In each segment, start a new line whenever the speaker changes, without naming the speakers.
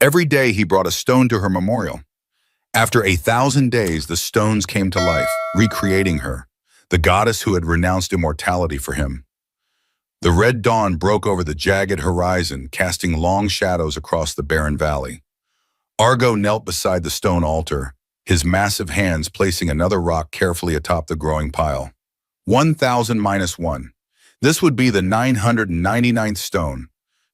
Every day he brought a stone to her memorial. After 1,000 days, the stones came to life, recreating her, the goddess who had renounced immortality for him. The red dawn broke over the jagged horizon, casting long shadows across the barren valley. Argo knelt beside the stone altar, his massive hands placing another rock carefully atop the growing pile. 1,000 minus 1. This would be the 999th stone.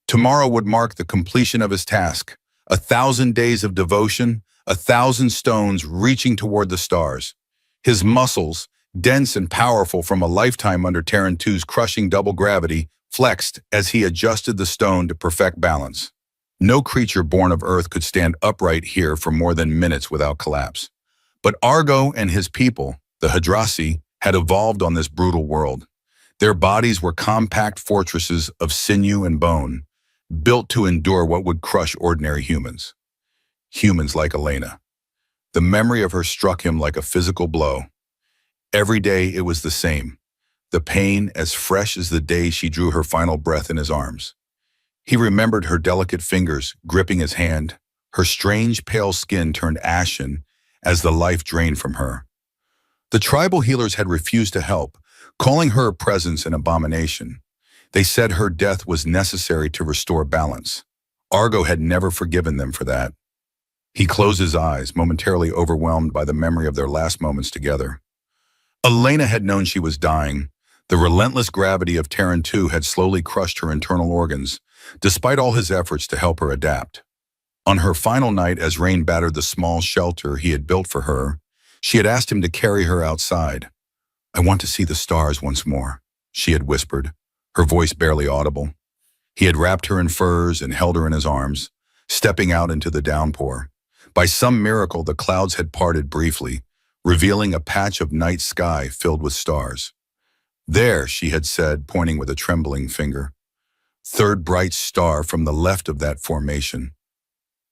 Tomorrow would mark the completion of his task. 1,000 days of devotion, 1,000 stones reaching toward the stars. His muscles, dense and powerful from a lifetime under Terran II's crushing double gravity, flexed as he adjusted the stone to perfect balance. No creature born of Earth could stand upright here for more than minutes without collapse. But Argo and his people, the Hadrasi, had evolved on this brutal world. Their bodies were compact fortresses of sinew and bone, built to endure what would crush ordinary humans. Humans like Elena. The memory of her struck him like a physical blow. Every day it was the same, the pain as fresh as the day she drew her final breath in his arms. He remembered her delicate fingers gripping his hand, her strange pale skin turned ashen as the life drained from her. The tribal healers had refused to help, calling her presence an abomination. They said her death was necessary to restore balance. Argo had never forgiven them for that. He closed his eyes, momentarily overwhelmed by the memory of their last moments together. Elena had known she was dying. The relentless gravity of Terran II had slowly crushed her internal organs, despite all his efforts to help her adapt. On her final night, as rain battered the small shelter he had built for her, she had asked him to carry her outside. "I want to see the stars once more," she had whispered, her voice barely audible. He had wrapped her in furs and held her in his arms, stepping out into the downpour. By some miracle, the clouds had parted briefly, revealing a patch of night sky filled with stars. "There," she had said, pointing with a trembling finger. "Third bright star from the left of that formation.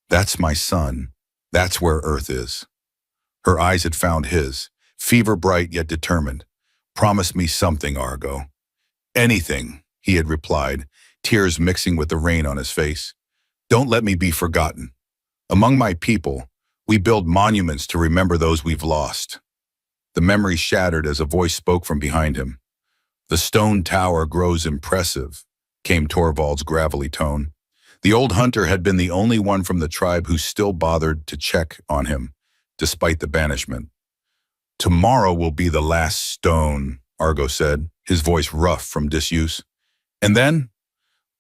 That's my sun. That's where Earth is." Her eyes had found his, fever bright yet determined. "Promise me something, Argo." "Anything," he had replied, tears mixing with the rain on his face. "Don't let me be forgotten. Among my people, we build monuments to remember those we've lost." The memory shattered as a voice spoke from behind him. "The stone tower grows impressive," came Torvald's gravelly tone. The old hunter had been the only one from the tribe who still bothered to check on him, despite the banishment. "Tomorrow will be the last stone," Argo said, his voice rough from disuse. "And then?"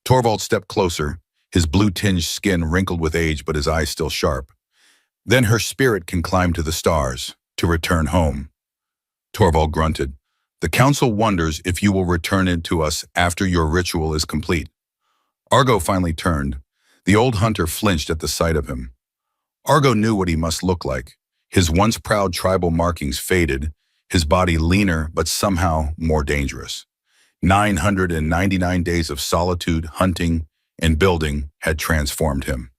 Torvald stepped closer, his blue-tinged skin wrinkled with age but his eyes still sharp. "Then her spirit can climb to the stars, to return home." Torvald grunted. "The council wonders if you will return it to us after your ritual is complete." Argo finally turned. The old hunter flinched at the sight of him. Argo knew what he must look like. His once proud tribal markings faded, his body leaner but somehow more dangerous. 999 days of solitude, hunting, and building had transformed him.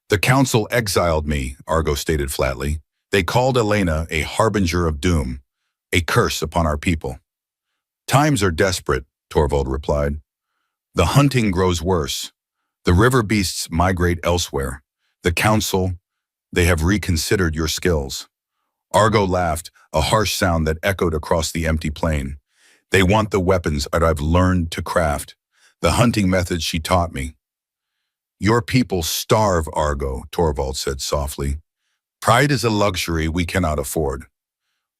"The council exiled me," Argo stated flatly. "They called Elena a harbinger of doom, a curse upon our people." "Times are desperate," Torvald replied. "The hunting grows worse. The river beasts migrate elsewhere. The council, they have reconsidered your skills." Argo laughed, a harsh sound that echoed across the empty plain. "They want the weapons that I've learned to craft, the hunting methods she taught me." "Your people starve, Argo," Torvald said softly. "Pride is a luxury we cannot afford.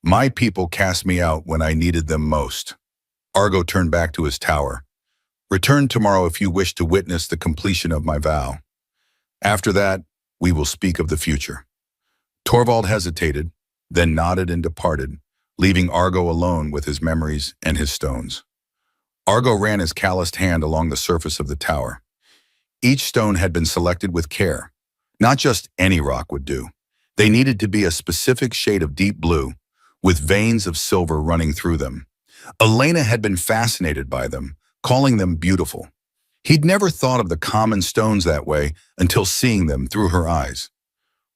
My people cast me out when I needed them most." Argo turned back to his tower. "Return tomorrow if you wish to witness the completion of my vow. After that, we will speak of the future." Torvald hesitated, then nodded and departed, leaving Argo alone with his memories and his stones. Argo ran his calloused hand along the surface of the tower. Each stone had been selected with care. Not just any rock would do. They needed to be a specific shade of deep blue, with veins of silver running through them. Elena had been fascinated by them, calling them beautiful. He'd never thought of the common stones that way until seeing them through her eyes.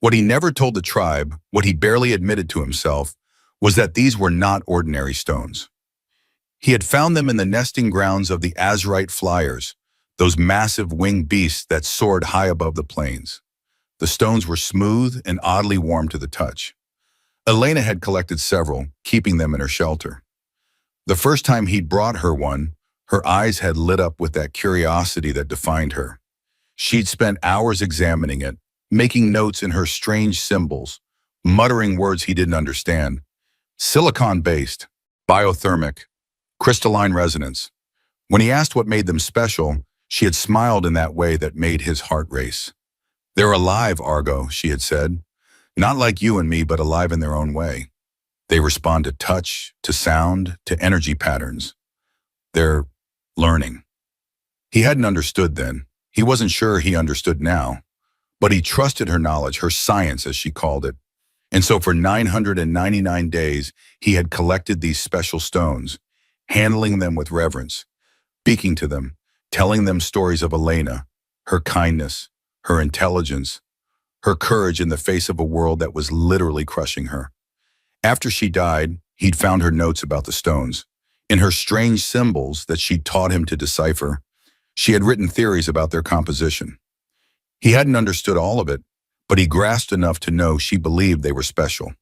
What he never told the tribe, what he barely admitted to himself, was that these were not ordinary stones. He had found them in the nesting grounds of the Azurite flyers, those massive winged beasts that soared high above the plains. The stones were smooth and oddly warm to the touch. Elena had collected several, keeping them in her shelter. The first time he'd brought her one, her eyes had lit up with that curiosity that defined her. She'd spent hours examining it, making notes in her strange symbols, muttering words he didn't understand. Silicon-based, biothermic, crystalline resonance. When he asked what made them special, she had smiled in that way that made his heart race. "They're alive, Argo," she had said. "Not like you and me, but alive in their own way. They respond to touch, to sound, to energy patterns. They're learning." He hadn't understood then. He wasn't sure he understood now. But he trusted her knowledge, her science, as she called it. And so for 999 days, he had collected these special stones, handling them with reverence, speaking to them, telling them stories of Elena, her kindness, her intelligence, her courage in the face of a world that was literally crushing her. After she died, he'd found her notes about the stones. In her strange symbols that she'd taught him to decipher, she had written theories about their composition. He hadn't understood all of it, but he grasped enough to know she believed they were special.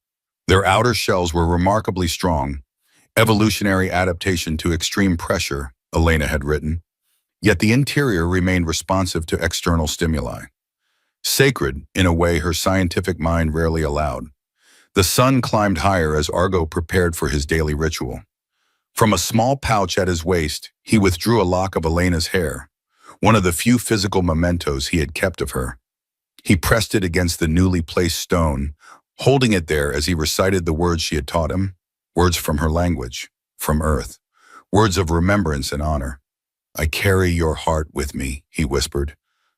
Their outer shells were remarkably strong, evolutionary adaptation to extreme pressure, Elena had written, yet the interior remained responsive to external stimuli. Sacred, in a way her scientific mind rarely allowed. The sun climbed higher as Argo prepared for his daily ritual. From a small pouch at his waist, he withdrew a lock of Elena's hair, one of the few physical mementos he had kept of her. He pressed it against the newly placed stone, holding it there as he recited the words she had taught him, words from her language, from Earth, words of remembrance and honor. "I carry your heart with me," he whispered,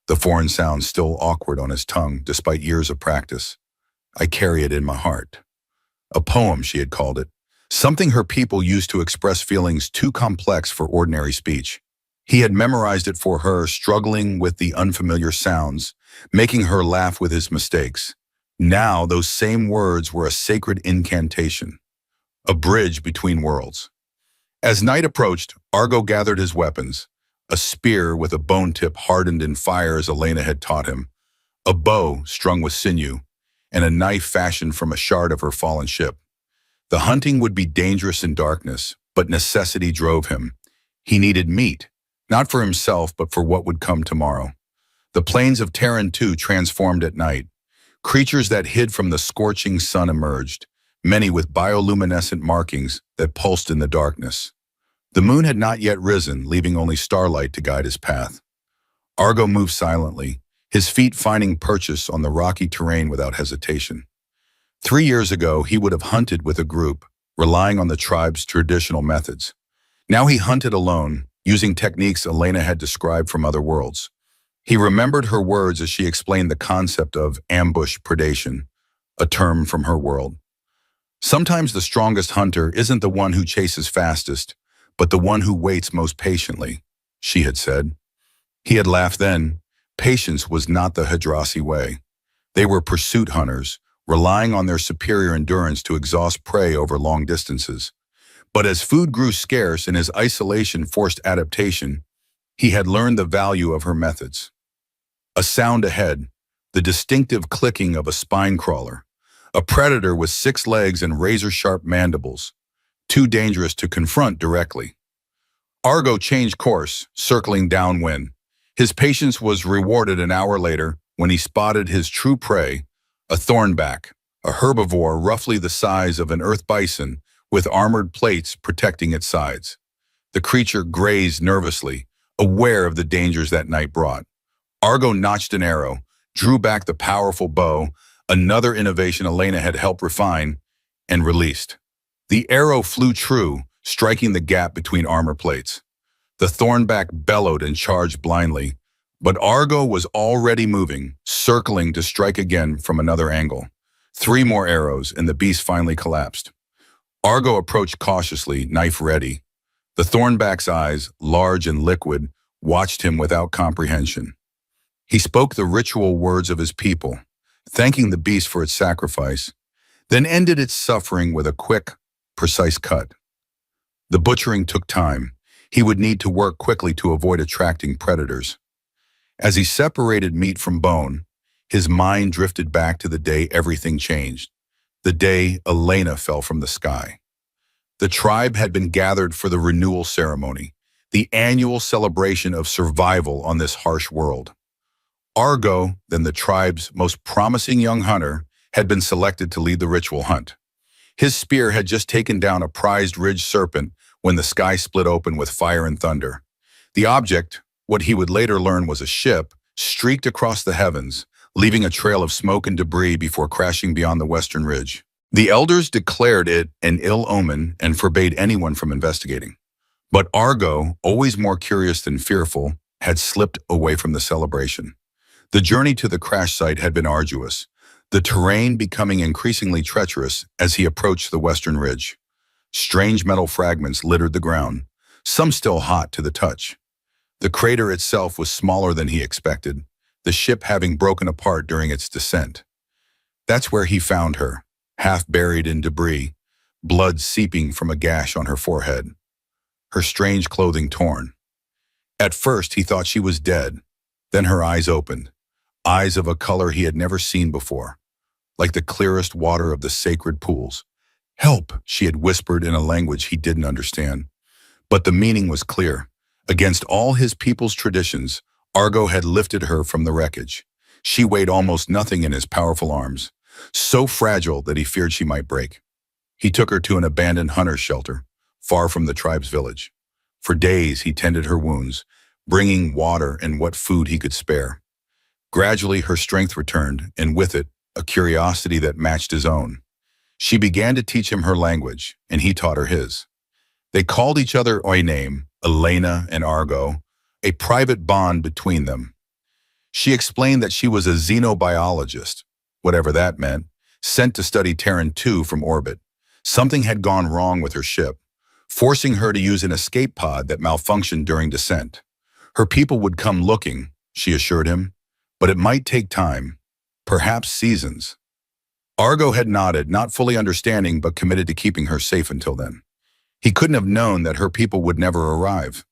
the foreign sound still awkward on his tongue despite years of practice. "I carry it in my heart." A poem, she had called it, something her people used to express feelings too complex for ordinary speech. He had memorized it for her, struggling with the unfamiliar sounds, making her laugh with his mistakes. Now those same words were a sacred incantation, a bridge between worlds. As night approached, Argo gathered his weapons, a spear with a bone tip hardened in fire as Elena had taught him, a bow strung with sinew, and a knife fashioned from a shard of her fallen ship. The hunting would be dangerous in darkness, but necessity drove him. He needed meat, not for himself, but for what would come tomorrow. The plains of Terran too transformed at night. Creatures that hid from the scorching sun emerged, many with bioluminescent markings that pulsed in the darkness. The moon had not yet risen, leaving only starlight to guide his path. Argo moved silently, his feet finding purchase on the rocky terrain without hesitation. 3 years ago, he would have hunted with a group, relying on the tribe's traditional methods. Now he hunted alone, using techniques Elena had described from other worlds. He remembered her words as she explained the concept of ambush predation, a term from her world. Sometimes the strongest hunter isn't the one who chases fastest, but the one who waits most patiently, she had said. He had laughed then. Patience was not the Hadrasi way. They were pursuit hunters, relying on their superior endurance to exhaust prey over long distances. But as food grew scarce and his isolation forced adaptation, he had learned the value of her methods. A sound ahead, the distinctive clicking of a spine crawler, a predator with 6 legs and razor-sharp mandibles, too dangerous to confront directly. Argo changed course, circling downwind. His patience was rewarded an hour later when he spotted his true prey, a thornback, a herbivore roughly the size of an earth bison with armored plates protecting its sides. The creature grazed nervously, aware of the dangers that night brought. Argo notched an arrow, drew back the powerful bow, another innovation Elena had helped refine, and released. The arrow flew true, striking the gap between armor plates. The thornback bellowed and charged blindly, but Argo was already moving, circling to strike again from another angle. 3 more arrows, and the beast finally collapsed. Argo approached cautiously, knife ready. The thornback's eyes, large and liquid, watched him without comprehension. He spoke the ritual words of his people, thanking the beast for its sacrifice, then ended its suffering with a quick, precise cut. The butchering took time. He would need to work quickly to avoid attracting predators. As he separated meat from bone, His mind drifted back to the day everything changed, the day Elena fell from the sky. The tribe had been gathered for the renewal ceremony, the annual celebration of survival on this harsh world. Argo, then the tribe's most promising young hunter, had been selected to lead the ritual hunt. His spear had just taken down a prized ridge serpent when the sky split open with fire and thunder. The object, what he would later learn was a ship, streaked across the heavens, leaving a trail of smoke and debris before crashing beyond the western ridge. The elders declared it an ill omen and forbade anyone from investigating. But Argo, always more curious than fearful, had slipped away from the celebration. The journey to the crash site had been arduous, the terrain becoming increasingly treacherous as he approached the western ridge. Strange metal fragments littered the ground, some still hot to the touch. The crater itself was smaller than he expected, the ship having broken apart during its descent. That's where he found her, half buried in debris, blood seeping from a gash on her forehead, her strange clothing torn. At first, he thought she was dead. Then her eyes opened, eyes of a color he had never seen before, like the clearest water of the sacred pools. "Help," she had whispered in a language he didn't understand. But the meaning was clear. Against all his people's traditions, Argo had lifted her from the wreckage. She weighed almost nothing in his powerful arms, so fragile that he feared she might break. He took her to an abandoned hunter's shelter, far from the tribe's village. For days he tended her wounds, bringing water and what food he could spare. Gradually her strength returned, and with it, a curiosity that matched his own. She began to teach him her language, and he taught her his. They called each other by name, Elena and Argo, a private bond between them. She explained that she was a xenobiologist, whatever that meant, sent to study Terran 2 from orbit. Something had gone wrong with her ship, forcing her to use an escape pod that malfunctioned during descent. Her people would come looking, she assured him, but it might take time, perhaps seasons. Argo had nodded, not fully understanding but committed to keeping her safe until then. He couldn't have known that her people would never arrive,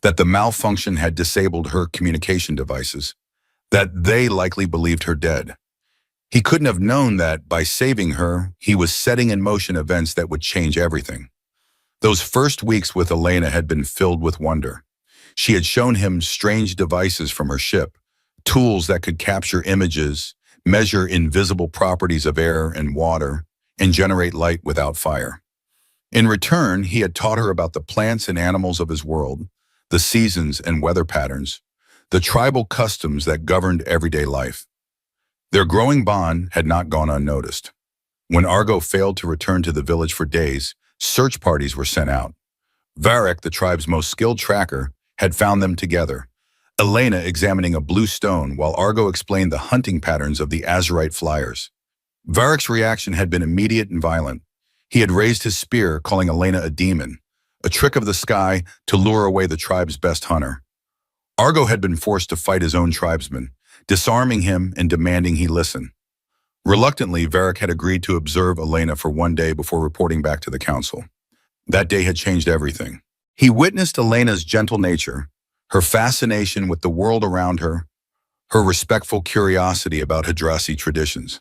that the malfunction had disabled her communication devices, that they likely believed her dead. He couldn't have known that, by saving her, he was setting in motion events that would change everything. Those first weeks with Elena had been filled with wonder. She had shown him strange devices from her ship, tools that could capture images, measure invisible properties of air and water, and generate light without fire. In return, he had taught her about the plants and animals of his world, the seasons and weather patterns, the tribal customs that governed everyday life. Their growing bond had not gone unnoticed. When Argo failed to return to the village for days, search parties were sent out. Varric, the tribe's most skilled tracker, had found them together, Elena examining a blue stone while Argo explained the hunting patterns of the Azurite flyers. Varric's reaction had been immediate and violent. He had raised his spear, calling Elena a demon, a trick of the sky to lure away the tribe's best hunter. Argo had been forced to fight his own tribesman, disarming him and demanding he listen. Reluctantly, Varric had agreed to observe Elena for one day before reporting back to the council. That day had changed everything. He witnessed Elena's gentle nature, her fascination with the world around her, her respectful curiosity about Hadrasi traditions.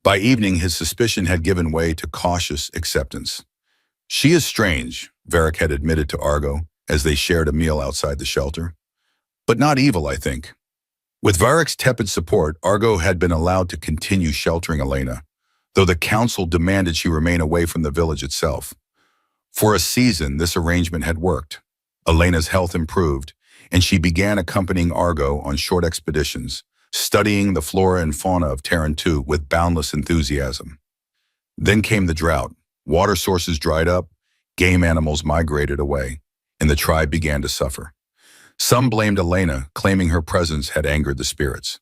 By evening, his suspicion had given way to cautious acceptance. "She is strange," Varric had admitted to Argo as they shared a meal outside the shelter. "But not evil, I think." With Varric's tepid support, Argo had been allowed to continue sheltering Elena, though the council demanded she remain away from the village itself. For a season, this arrangement had worked. Elena's health improved, and she began accompanying Argo on short expeditions, studying the flora and fauna of Terran 2 with boundless enthusiasm. Then came the drought. Water sources dried up, game animals migrated away, and the tribe began to suffer. Some blamed Elena, claiming her presence had angered the spirits.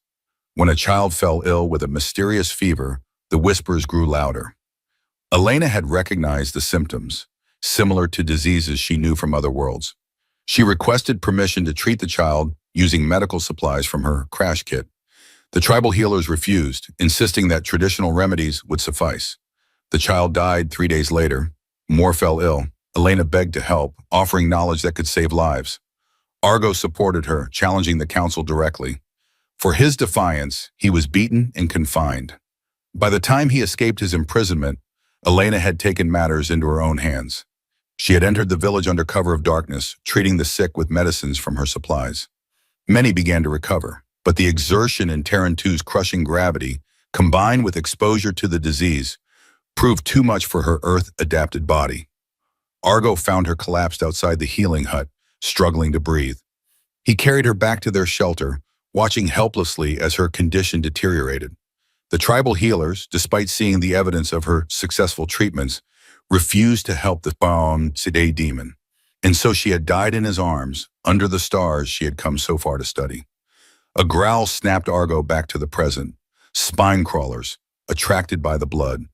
When a child fell ill with a mysterious fever, the whispers grew louder. Elena had recognized the symptoms, similar to diseases she knew from other worlds. She requested permission to treat the child using medical supplies from her crash kit. The tribal healers refused, insisting that traditional remedies would suffice. The child died 3 days later. More fell ill. Elena begged to help, offering knowledge that could save lives. Argo supported her, challenging the council directly. For his defiance, he was beaten and confined. By the time he escaped his imprisonment, Elena had taken matters into her own hands. She had entered the village under cover of darkness, treating the sick with medicines from her supplies. Many began to recover, but the exertion in Tarantu's crushing gravity, combined with exposure to the disease, proved too much for her Earth-adapted body. Argo found her collapsed outside the healing hut, struggling to breathe. He carried her back to their shelter, watching helplessly as her condition deteriorated. The tribal healers, despite seeing the evidence of her successful treatments, refused to help the Side demon. And so she had died in his arms, under the stars she had come so far to study. A growl snapped Argo back to the present. Spine crawlers, attracted by the blood.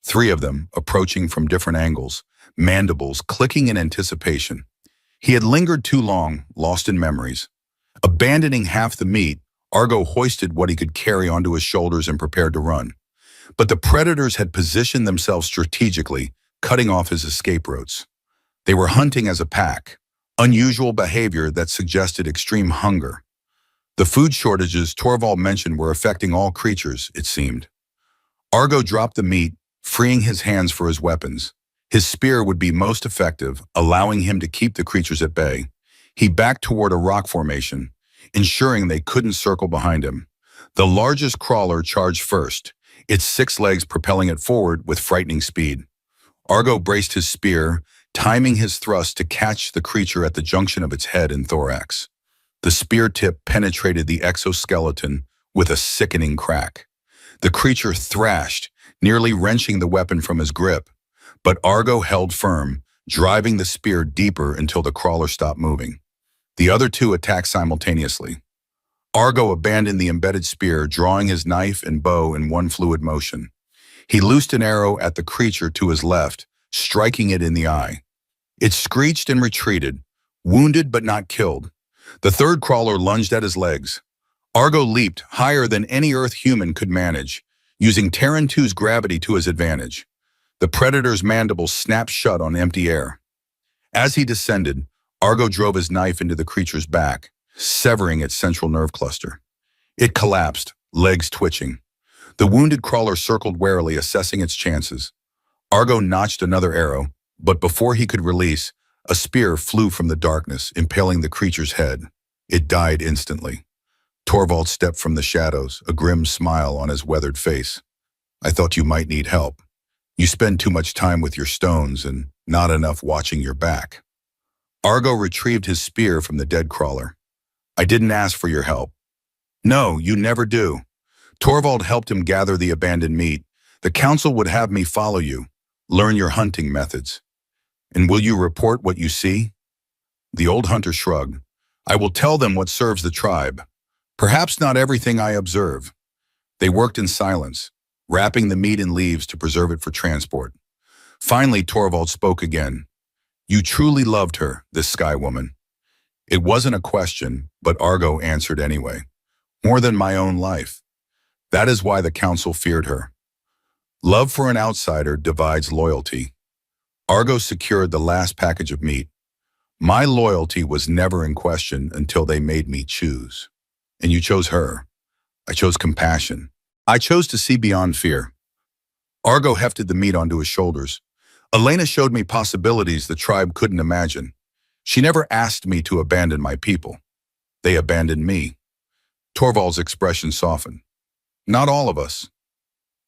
3 of them, approaching from different angles, mandibles clicking in anticipation. He had lingered too long, lost in memories. Abandoning half the meat, Argo hoisted what he could carry onto his shoulders and prepared to run. But the predators had positioned themselves strategically, cutting off his escape routes. They were hunting as a pack, unusual behavior that suggested extreme hunger. The food shortages Torvald mentioned were affecting all creatures, it seemed. Argo dropped the meat, freeing his hands for his weapons. His spear would be most effective, allowing him to keep the creatures at bay. He backed toward a rock formation, ensuring they couldn't circle behind him. The largest crawler charged first, its 6 legs propelling it forward with frightening speed. Argo braced his spear, timing his thrust to catch the creature at the junction of its head and thorax. The spear tip penetrated the exoskeleton with a sickening crack. The creature thrashed, nearly wrenching the weapon from his grip, but Argo held firm, driving the spear deeper until the crawler stopped moving. The other 2 attacked simultaneously. Argo abandoned the embedded spear, drawing his knife and bow in one fluid motion. He loosed an arrow at the creature to his left, striking it in the eye. It screeched and retreated, wounded but not killed. The 3rd crawler lunged at his legs. Argo leaped higher than any Earth human could manage, using Tarantu's gravity to his advantage. The predator's mandibles snapped shut on empty air. As he descended, Argo drove his knife into the creature's back, severing its central nerve cluster. It collapsed, legs twitching. The wounded crawler circled warily, assessing its chances. Argo notched another arrow, but before he could release, a spear flew from the darkness, impaling the creature's head. It died instantly. Torvald stepped from the shadows, a grim smile on his weathered face. "I thought you might need help. You spend too much time with your stones and not enough watching your back." Argo retrieved his spear from the dead crawler. "I didn't ask for your help." "No, you never do." Torvald helped him gather the abandoned meat. "The council would have me follow you, learn your hunting methods. And will you report what you see?" The old hunter shrugged. "I will tell them what serves the tribe. Perhaps not everything I observe." They worked in silence, wrapping the meat in leaves to preserve it for transport. Finally, Torvald spoke again. "You truly loved her, this sky woman." It wasn't a question, but Argo answered anyway. "More than my own life. That is why the council feared her. Love for an outsider divides loyalty." Argo secured the last package of meat. "My loyalty was never in question until they made me choose. And you chose her. I chose compassion. I chose to see beyond fear." Argo hefted the meat onto his shoulders. "Elena showed me possibilities the tribe couldn't imagine. She never asked me to abandon my people. They abandoned me." Torvald's expression softened. "Not all of us."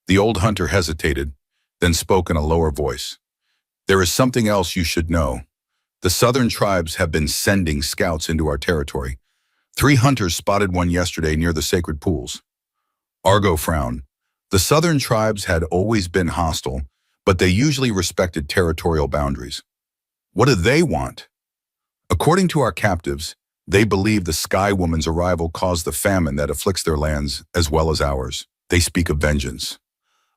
The old hunter hesitated, then spoke in a lower voice. "There is something else you should know. The southern tribes have been sending scouts into our territory. 3 hunters spotted one yesterday near the sacred pools." Argo frowned. The southern tribes had always been hostile, but they usually respected territorial boundaries. "What do they want?" "According to our captives, they believe the Sky Woman's arrival caused the famine that afflicts their lands as well as ours. They speak of vengeance."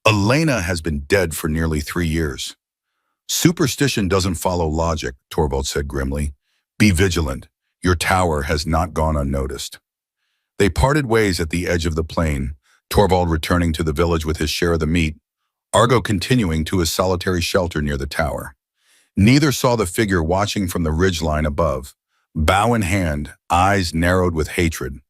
"Elena has been dead for nearly 3 years." "Superstition doesn't follow logic," Torvald said grimly. "Be vigilant. Your tower has not gone unnoticed." They parted ways at the edge of the plain, Torvald returning to the village with his share of the meat, Argo continuing to his solitary shelter near the tower. Neither saw the figure watching from the ridgeline above, bow in hand, eyes narrowed with hatred.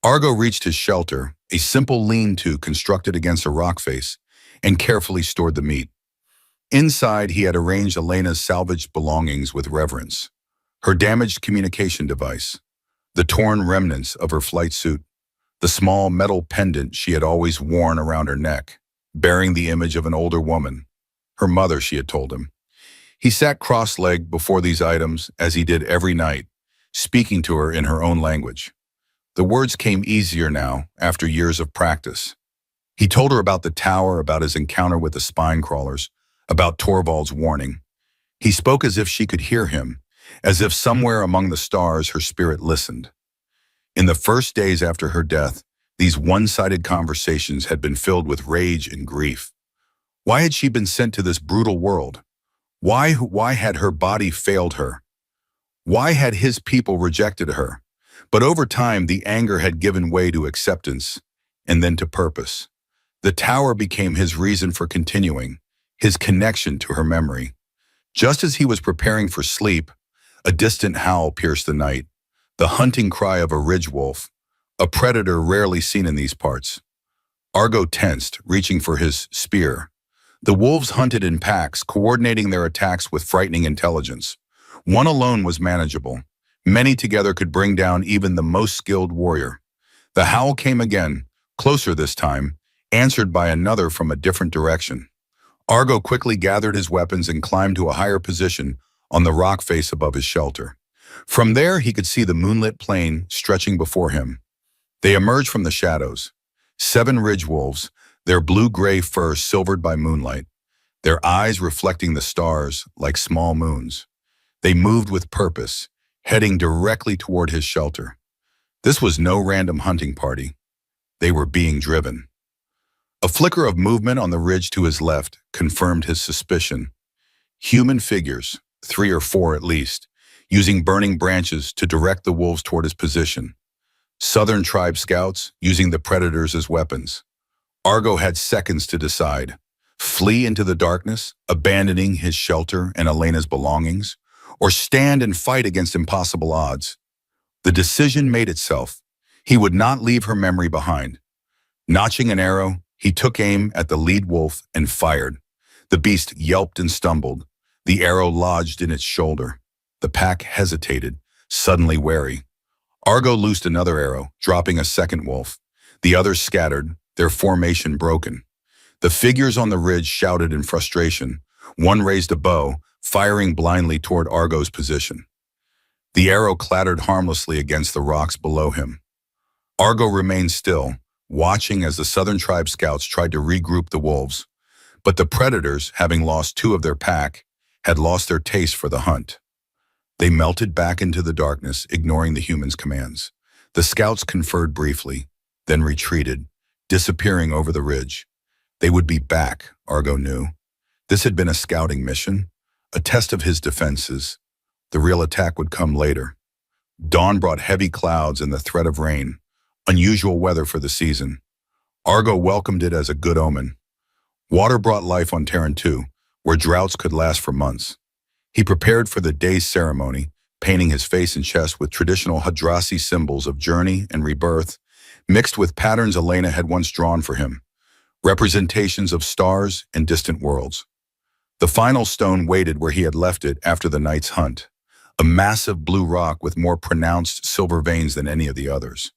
Argo reached his shelter, a simple lean-to constructed against a rock face, and carefully stored the meat. Inside, he had arranged Elena's salvaged belongings with reverence. Her damaged communication device, the torn remnants of her flight suit, the small metal pendant she had always worn around her neck, bearing the image of an older woman, her mother, she had told him. He sat cross-legged before these items as he did every night, speaking to her in her own language. The words came easier now, after years of practice. He told her about the tower, about his encounter with the spine crawlers, about Torvald's warning. He spoke as if she could hear him, as if somewhere among the stars her spirit listened. In the first days after her death, these one-sided conversations had been filled with rage and grief. Why had she been sent to this brutal world? Why had her body failed her? Why had his people rejected her? But over time, the anger had given way to acceptance, and then to purpose. The tower became his reason for continuing, his connection to her memory. Just as he was preparing for sleep, a distant howl pierced the night, the hunting cry of a ridge wolf, a predator rarely seen in these parts. Argo tensed, reaching for his spear. The wolves hunted in packs, coordinating their attacks with frightening intelligence. One alone was manageable. Many together could bring down even the most skilled warrior. The howl came again, closer this time, answered by another from a different direction. Argo quickly gathered his weapons and climbed to a higher position on the rock face above his shelter. From there, he could see the moonlit plain stretching before him. They emerged from the shadows. 7 ridge wolves, their blue-gray fur silvered by moonlight, their eyes reflecting the stars like small moons. They moved with purpose, heading directly toward his shelter. This was no random hunting party. They were being driven. A flicker of movement on the ridge to his left confirmed his suspicion. Human figures, 3 or 4 at least, using burning branches to direct the wolves toward his position. Southern tribe scouts using the predators as weapons. Argo had seconds to decide. Flee into the darkness, abandoning his shelter and Elena's belongings, or stand and fight against impossible odds. The decision made itself. He would not leave her memory behind. Notching an arrow, he took aim at the lead wolf and fired. The beast yelped and stumbled. The arrow lodged in its shoulder. The pack hesitated, suddenly wary. Argo loosed another arrow, dropping a second wolf. The others scattered, their formation broken. The figures on the ridge shouted in frustration. One raised a bow, firing blindly toward Argo's position. The arrow clattered harmlessly against the rocks below him. Argo remained still, watching as the Southern tribe scouts tried to regroup the wolves. But the predators, having lost 2 of their pack, had lost their taste for the hunt. They melted back into the darkness, ignoring the humans' commands. The scouts conferred briefly, then retreated, disappearing over the ridge. They would be back, Argo knew. This had been a scouting mission, a test of his defenses. The real attack would come later. Dawn brought heavy clouds and the threat of rain, unusual weather for the season. Argo welcomed it as a good omen. Water brought life on Terran too, where droughts could last for months. He prepared for the day's ceremony, painting his face and chest with traditional Hadrasi symbols of journey and rebirth, mixed with patterns Elena had once drawn for him, representations of stars and distant worlds. The final stone waited where he had left it after the night's hunt, a massive blue rock with more pronounced silver veins than any of the others.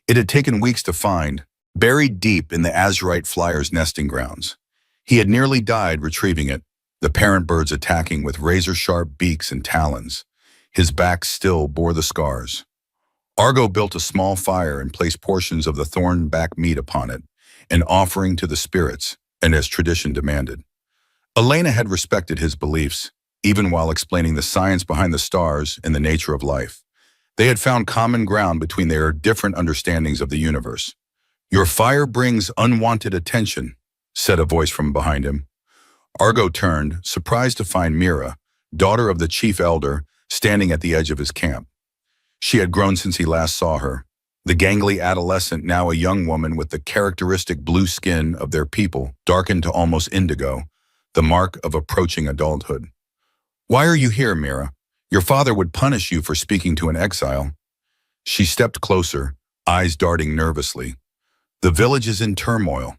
It had taken weeks to find, buried deep in the Azurite flyer's nesting grounds. He had nearly died retrieving it, the parent birds attacking with razor-sharp beaks and talons. His back still bore the scars. Argo built a small fire and placed portions of the thorn-back meat upon it, an offering to the spirits, and as tradition demanded. Elena had respected his beliefs, even while explaining the science behind the stars and the nature of life. They had found common ground between their different understandings of the universe. "Your fire brings unwanted attention," said a voice from behind him. Argo turned, surprised to find Mira, daughter of the chief elder, standing at the edge of his camp. She had grown since he last saw her, the gangly adolescent now a young woman with the characteristic blue skin of their people, darkened to almost indigo, the mark of approaching adulthood. "Why are you here, Mira? Your father would punish you for speaking to an exile." She stepped closer, eyes darting nervously. The village is in turmoil.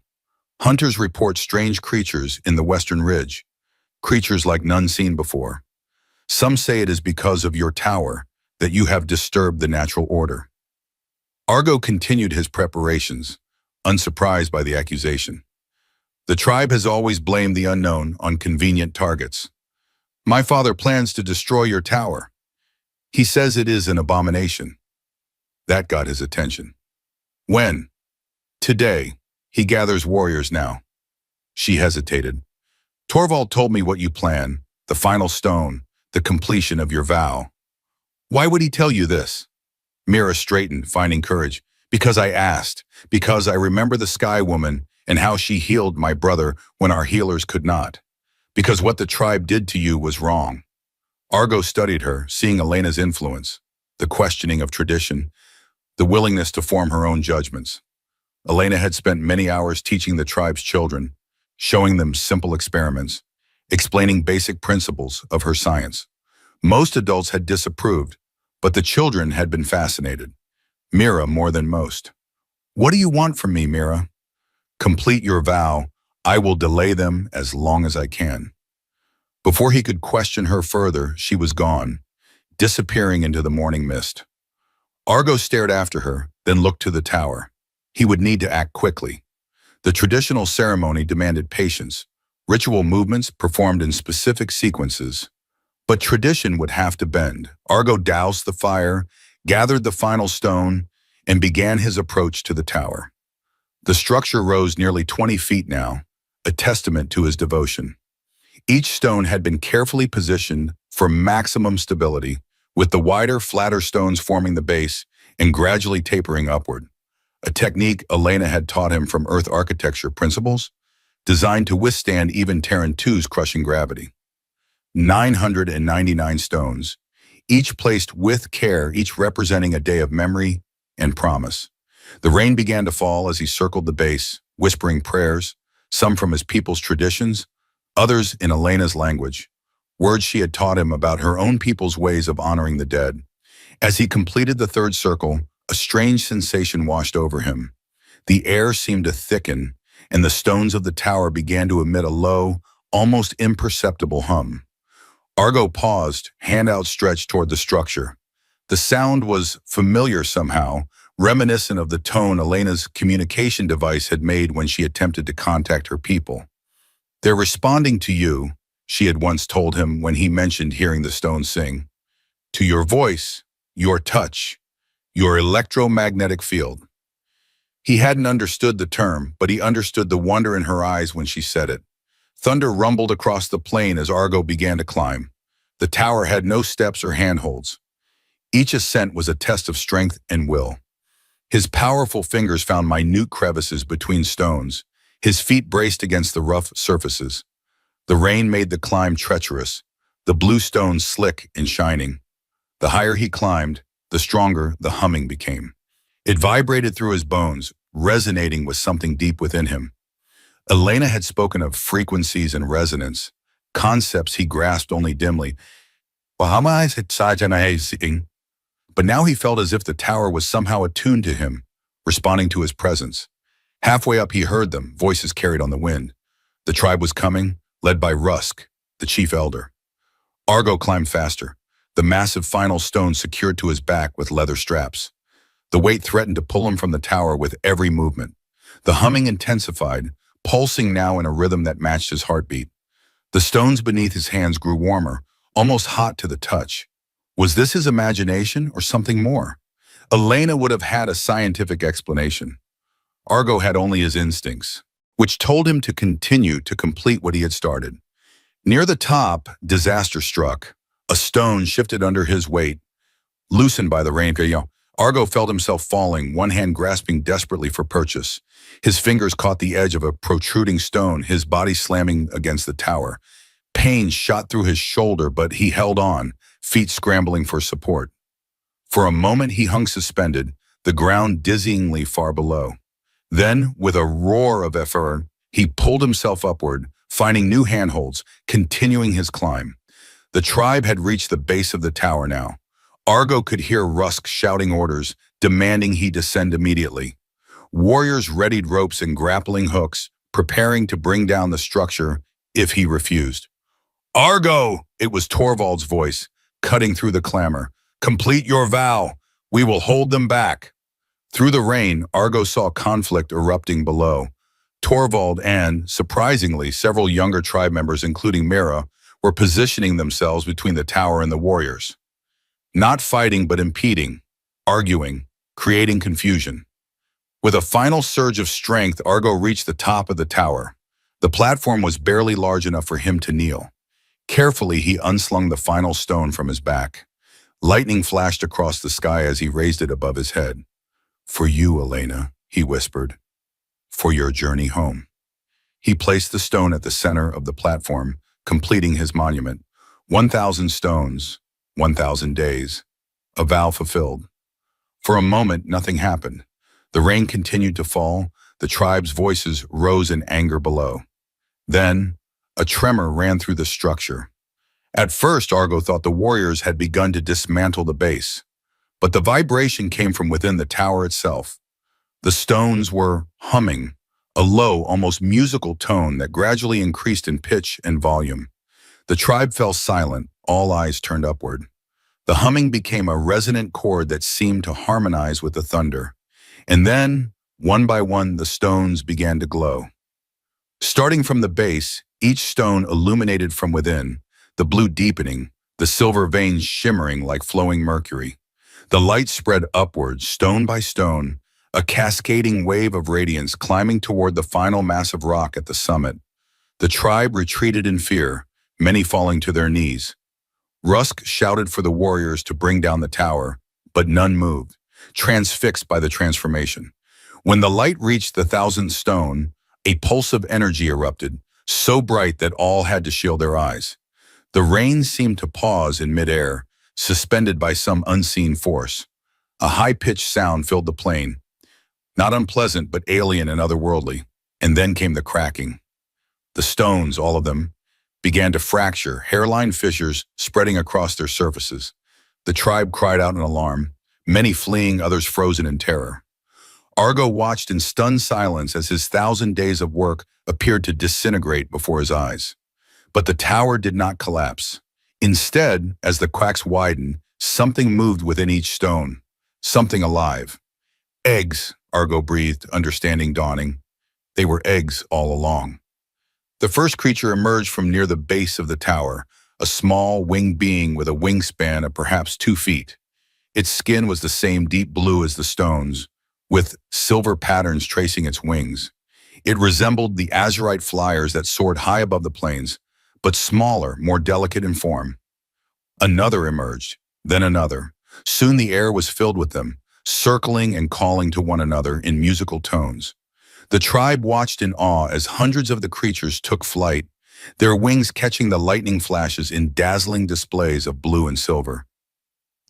Hunters report strange creatures in the western ridge, creatures like none seen before. Some say it is because of your tower that you have disturbed the natural order. Argo continued his preparations, unsurprised by the accusation. The tribe has always blamed the unknown on convenient targets. My father plans to destroy your tower. He says it is an abomination. That got his attention. When? Today. He gathers warriors now. She hesitated. Torvald told me what you plan, the final stone, the completion of your vow. Why would he tell you this? Mira straightened, finding courage. Because I asked. Because I remember the Sky Woman and how she healed my brother when our healers could not. Because what the tribe did to you was wrong. Argo studied her, seeing Elena's influence, the questioning of tradition, the willingness to form her own judgments. Elena had spent many hours teaching the tribe's children, showing them simple experiments, explaining basic principles of her science. Most adults had disapproved, but the children had been fascinated. Mira more than most. What do you want from me, Mira? Complete your vow. I will delay them as long as I can. Before he could question her further, she was gone, disappearing into the morning mist. Argo stared after her, then looked to the tower. He would need to act quickly. The traditional ceremony demanded patience, ritual movements performed in specific sequences. But tradition would have to bend. Argo doused the fire, gathered the final stone, and began his approach to the tower. The structure rose nearly 20 feet now, a testament to his devotion. Each stone had been carefully positioned for maximum stability, with the wider, flatter stones forming the base and gradually tapering upward. A technique Elena had taught him from Earth architecture principles, designed to withstand even Terran II's crushing gravity. 999 stones, each placed with care, each representing a day of memory and promise. The rain began to fall as he circled the base, whispering prayers, some from his people's traditions, others in Elena's language, words she had taught him about her own people's ways of honoring the dead. As he completed the third circle, a strange sensation washed over him. The air seemed to thicken, and the stones of the tower began to emit a low, almost imperceptible hum. Argo paused, hand outstretched toward the structure. The sound was familiar somehow, reminiscent of the tone Elena's communication device had made when she attempted to contact her people. They're responding to you, she had once told him when he mentioned hearing the stones sing. To your voice, your touch, your electromagnetic field. He hadn't understood the term, but he understood the wonder in her eyes when she said it. Thunder rumbled across the plain as Argo began to climb. The tower had no steps or handholds. Each ascent was a test of strength and will. His powerful fingers found minute crevices between stones. His feet braced against the rough surfaces. The rain made the climb treacherous, the blue stones slick and shining. The higher he climbed, the stronger the humming became. It vibrated through his bones, resonating with something deep within him. Elena had spoken of frequencies and resonance, concepts he grasped only dimly. But now he felt as if the tower was somehow attuned to him, responding to his presence. Halfway up he heard them, voices carried on the wind. The tribe was coming, led by Rusk, the chief elder. Argo climbed faster, the massive final stone secured to his back with leather straps. The weight threatened to pull him from the tower with every movement. The humming intensified, pulsing now in a rhythm that matched his heartbeat. The stones beneath his hands grew warmer, almost hot to the touch. Was this his imagination or something more? Elena would have had a scientific explanation. Argo had only his instincts, which told him to continue to complete what he had started. Near the top, disaster struck. A stone shifted under his weight, loosened by the rain. Argo felt himself falling, one hand grasping desperately for purchase. His fingers caught the edge of a protruding stone, his body slamming against the tower. Pain shot through his shoulder, but he held on, feet scrambling for support. For a moment he hung suspended, the ground dizzyingly far below. Then, with a roar of effort, he pulled himself upward, finding new handholds, continuing his climb. The tribe had reached the base of the tower now. Argo could hear Rusk shouting orders, demanding he descend immediately. Warriors readied ropes and grappling hooks, preparing to bring down the structure if he refused. Argo! It was Torvald's voice, cutting through the clamor. Complete your vow. We will hold them back. Through the rain, Argo saw conflict erupting below. Torvald and, surprisingly, several younger tribe members, including Mira, were positioning themselves between the tower and the warriors. Not fighting, but impeding, arguing, creating confusion. With a final surge of strength, Argo reached the top of the tower. The platform was barely large enough for him to kneel. Carefully, he unslung the final stone from his back. Lightning flashed across the sky as he raised it above his head. For you, Elena, he whispered. For your journey home. He placed the stone at the center of the platform, completing his monument. 1,000 stones, 1,000 days. A vow fulfilled. For a moment, nothing happened. The rain continued to fall. The tribe's voices rose in anger below. Then, a tremor ran through the structure. At first, Argo thought the warriors had begun to dismantle the base. But the vibration came from within the tower itself. The stones were humming, a low, almost musical tone that gradually increased in pitch and volume. The tribe fell silent, all eyes turned upward. The humming became a resonant chord that seemed to harmonize with the thunder. And then, one by one, the stones began to glow. Starting from the base, each stone illuminated from within, the blue deepening, the silver veins shimmering like flowing mercury. The light spread upward, stone by stone, a cascading wave of radiance climbing toward the final massive rock at the summit. The tribe retreated in fear, many falling to their knees. Rusk shouted for the warriors to bring down the tower, but none moved, transfixed by the transformation. When the light reached the 1,000th stone, a pulse of energy erupted, so bright that all had to shield their eyes. The rain seemed to pause in midair, suspended by some unseen force. A high-pitched sound filled the plain, not unpleasant but alien and otherworldly, and then came the cracking. The stones, all of them, began to fracture, hairline fissures spreading across their surfaces. The tribe cried out in alarm, many fleeing, others frozen in terror. Argo watched in stunned silence as his 1,000 days of work appeared to disintegrate before his eyes. But the tower did not collapse. Instead, as the cracks widened, something moved within each stone, something alive. Eggs, Argo breathed, understanding dawning. They were eggs all along. The first creature emerged from near the base of the tower, a small, winged being with a wingspan of perhaps 2 feet. Its skin was the same deep blue as the stones, with silver patterns tracing its wings. It resembled the azurite flyers that soared high above the plains, but smaller, more delicate in form. Another emerged, then another. Soon the air was filled with them, circling and calling to one another in musical tones. The tribe watched in awe as hundreds of the creatures took flight, their wings catching the lightning flashes in dazzling displays of blue and silver.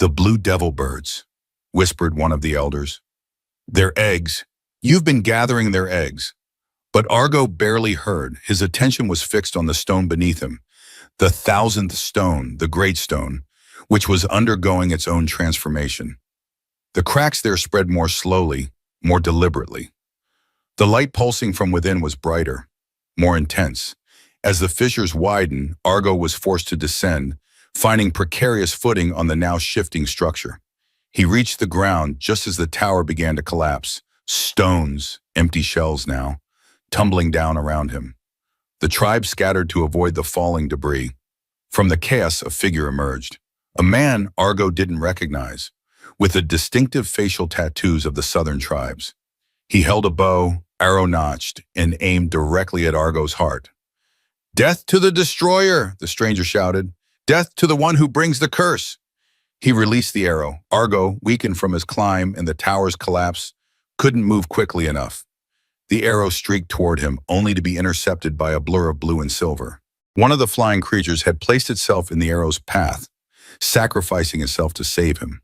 The blue devil birds, whispered one of the elders. Their eggs. You've been gathering their eggs. But Argo barely heard. His attention was fixed on the stone beneath him, the 1,000th stone, the great stone, which was undergoing its own transformation. The cracks there spread more slowly, more deliberately. The light pulsing from within was brighter, more intense. As the fissures widened, Argo was forced to descend, finding precarious footing on the now shifting structure. He reached the ground just as the tower began to collapse. Stones, empty shells now, tumbling down around him. The tribe scattered to avoid the falling debris. From the chaos, a figure emerged. A man Argo didn't recognize, with the distinctive facial tattoos of the southern tribes. He held a bow, arrow-notched, and aimed directly at Argo's heart. "Death to the destroyer," the stranger shouted. "Death to the one who brings the curse." He released the arrow. Argo, weakened from his climb and the tower's collapse, couldn't move quickly enough. The arrow streaked toward him, only to be intercepted by a blur of blue and silver. One of the flying creatures had placed itself in the arrow's path, sacrificing itself to save him.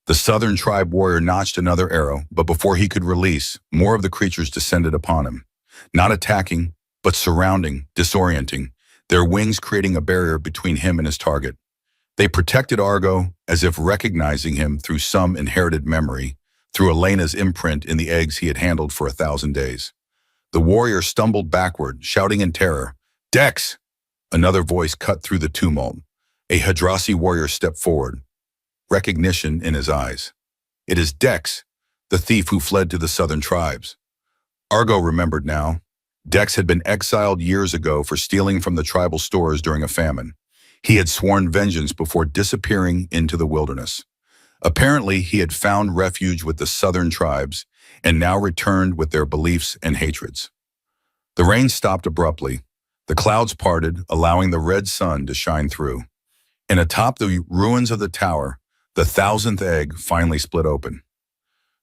The southern tribe warrior notched another arrow, but before he could release, more of the creatures descended upon him, not attacking, but surrounding, disorienting, their wings creating a barrier between him and his target. They protected Argo as if recognizing him through some inherited memory, through Elena's imprint in the eggs he had handled for 1,000 days. The warrior stumbled backward, shouting in terror, "Dex!" Another voice cut through the tumult. A Hadrasi warrior stepped forward, recognition in his eyes. "It is Dex, the thief who fled to the southern tribes." Argo remembered now. Dex had been exiled years ago for stealing from the tribal stores during a famine. He had sworn vengeance before disappearing into the wilderness. Apparently, he had found refuge with the southern tribes and now returned with their beliefs and hatreds. The rain stopped abruptly. The clouds parted, allowing the red sun to shine through. And atop the ruins of the tower, the 1,000th egg finally split open.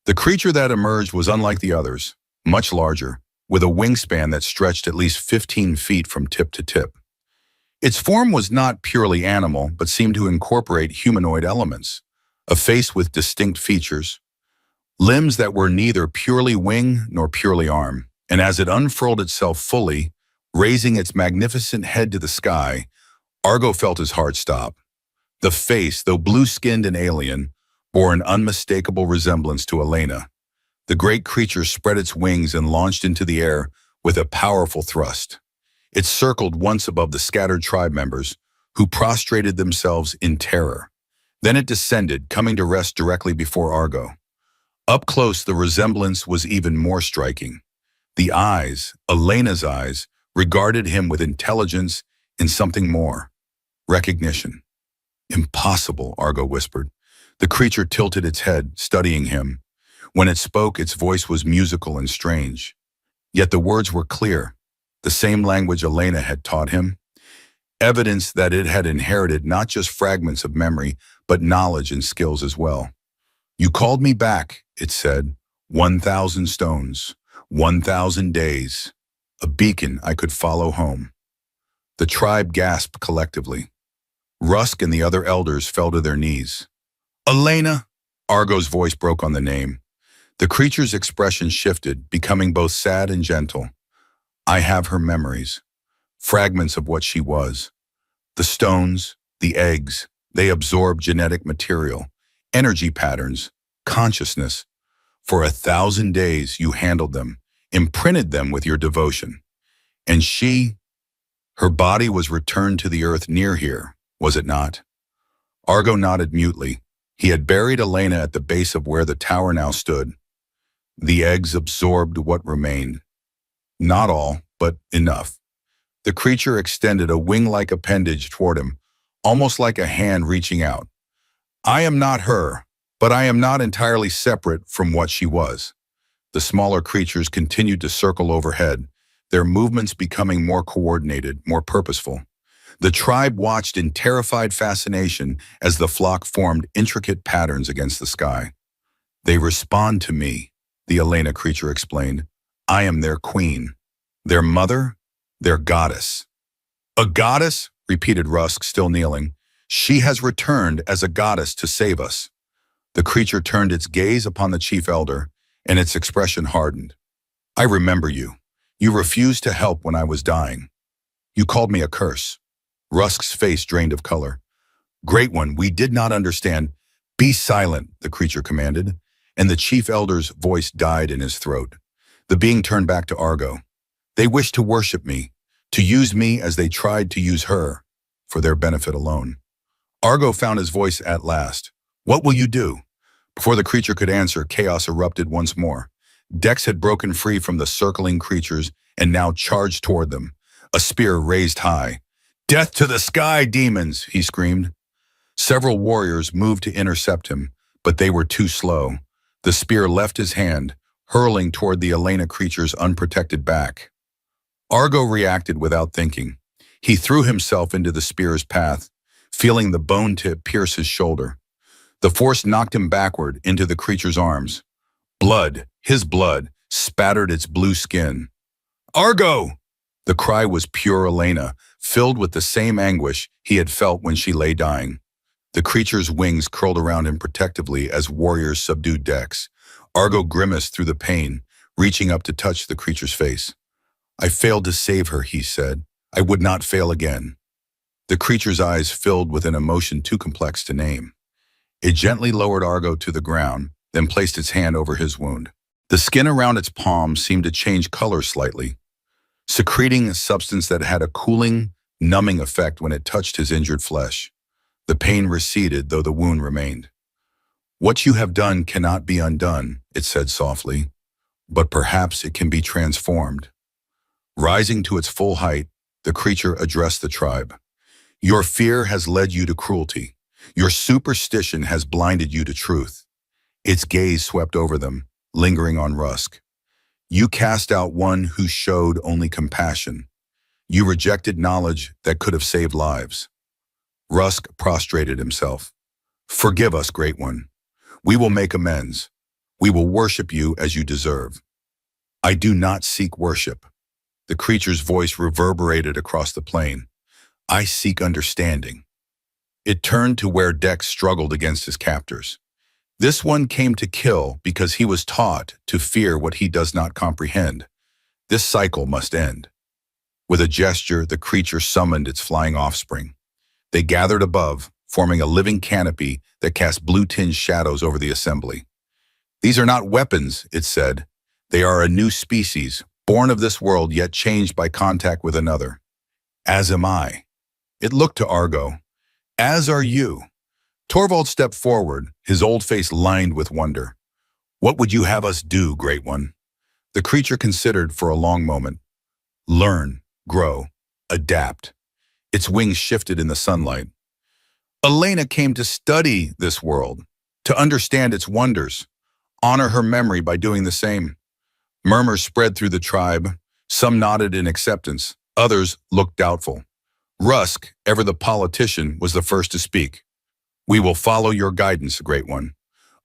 The creature that emerged was unlike the others, much larger, with a wingspan that stretched at least 15 feet from tip to tip. Its form was not purely animal, but seemed to incorporate humanoid elements. A face with distinct features, limbs that were neither purely wing nor purely arm, and as it unfurled itself fully, raising its magnificent head to the sky, Argo felt his heart stop. The face, though blue-skinned and alien, bore an unmistakable resemblance to Elena. The great creature spread its wings and launched into the air with a powerful thrust. It circled once above the scattered tribe members, who prostrated themselves in terror. Then it descended, coming to rest directly before Argo. Up close, the resemblance was even more striking. The eyes, Elena's eyes, regarded him with intelligence and something more. Recognition. "Impossible," Argo whispered. The creature tilted its head, studying him. When it spoke, its voice was musical and strange. Yet the words were clear, the same language Elena had taught him. Evidence that it had inherited not just fragments of memory, but knowledge and skills as well. "You called me back," it said. 1,000 stones, 1,000 days, a beacon I could follow home. The tribe gasped collectively. Rusk and the other elders fell to their knees. "Elena!" Argo's voice broke on the name. The creature's expression shifted, becoming both sad and gentle. "I have her memories, fragments of what she was. The stones, the eggs, they absorb genetic material, energy patterns, consciousness. For 1,000 days you handled them, imprinted them with your devotion. And her body was returned to the earth near here, was it not?" Argo nodded mutely. He had buried Elena at the base of where the tower now stood. The eggs absorbed what remained. Not all, but enough. The creature extended a wing-like appendage toward him, almost like a hand reaching out. "I am not her, but I am not entirely separate from what she was." The smaller creatures continued to circle overhead, their movements becoming more coordinated, more purposeful. The tribe watched in terrified fascination as the flock formed intricate patterns against the sky. "They respond to me," the Elena creature explained. "I am their queen, their mother, their goddess." "A goddess?" repeated Rusk, still kneeling. "She has returned as a goddess to save us." The creature turned its gaze upon the chief elder, and its expression hardened. "I remember you. You refused to help when I was dying. You called me a curse." Rusk's face drained of color. "Great One, we did not understand." "Be silent," the creature commanded, and the chief elder's voice died in his throat. The being turned back to Argo. "They wish to worship me, to use me as they tried to use her, for their benefit alone." Argo found his voice at last. "What will you do?" Before the creature could answer, chaos erupted once more. Dex had broken free from the circling creatures and now charged toward them, a spear raised high. "Death to the sky, demons!" he screamed. Several warriors moved to intercept him, but they were too slow. The spear left his hand, hurling toward the Elena creature's unprotected back. Argo reacted without thinking. He threw himself into the spear's path, feeling the bone tip pierce his shoulder. The force knocked him backward into the creature's arms. Blood, his blood, spattered its blue skin. "Argo!" The cry was pure Elena, filled with the same anguish he had felt when she lay dying. The creature's wings curled around him protectively as warriors subdued Dex. Argo grimaced through the pain, reaching up to touch the creature's face. "I failed to save her," he said. "I would not fail again." The creature's eyes filled with an emotion too complex to name. It gently lowered Argo to the ground, then placed its hand over his wound. The skin around its palm seemed to change color slightly, secreting a substance that had a cooling, numbing effect when it touched his injured flesh. The pain receded, though the wound remained. "What you have done cannot be undone," it said softly, "but perhaps it can be transformed." Rising to its full height, the creature addressed the tribe. "Your fear has led you to cruelty. Your superstition has blinded you to truth." Its gaze swept over them, lingering on Rusk. "You cast out one who showed only compassion. You rejected knowledge that could have saved lives." Rusk prostrated himself. "Forgive us, Great One. We will make amends. We will worship you as you deserve." "I do not seek worship." The creature's voice reverberated across the plain. "I seek understanding." It turned to where Dex struggled against his captors. "This one came to kill because he was taught to fear what he does not comprehend. This cycle must end." With a gesture, the creature summoned its flying offspring. They gathered above, forming a living canopy that cast blue-tinged shadows over the assembly. "These are not weapons," it said. "They are a new species, born of this world yet changed by contact with another. As am I." It looked to Argo. "As are you." Torvald stepped forward, his old face lined with wonder. "What would you have us do, Great One?" The creature considered for a long moment. "Learn, grow, adapt." Its wings shifted in the sunlight. "Elena came to study this world, to understand its wonders. Honor her memory by doing the same." Murmurs spread through the tribe. Some nodded in acceptance. Others looked doubtful. Rusk, ever the politician, was the first to speak. "We will follow your guidance, Great One.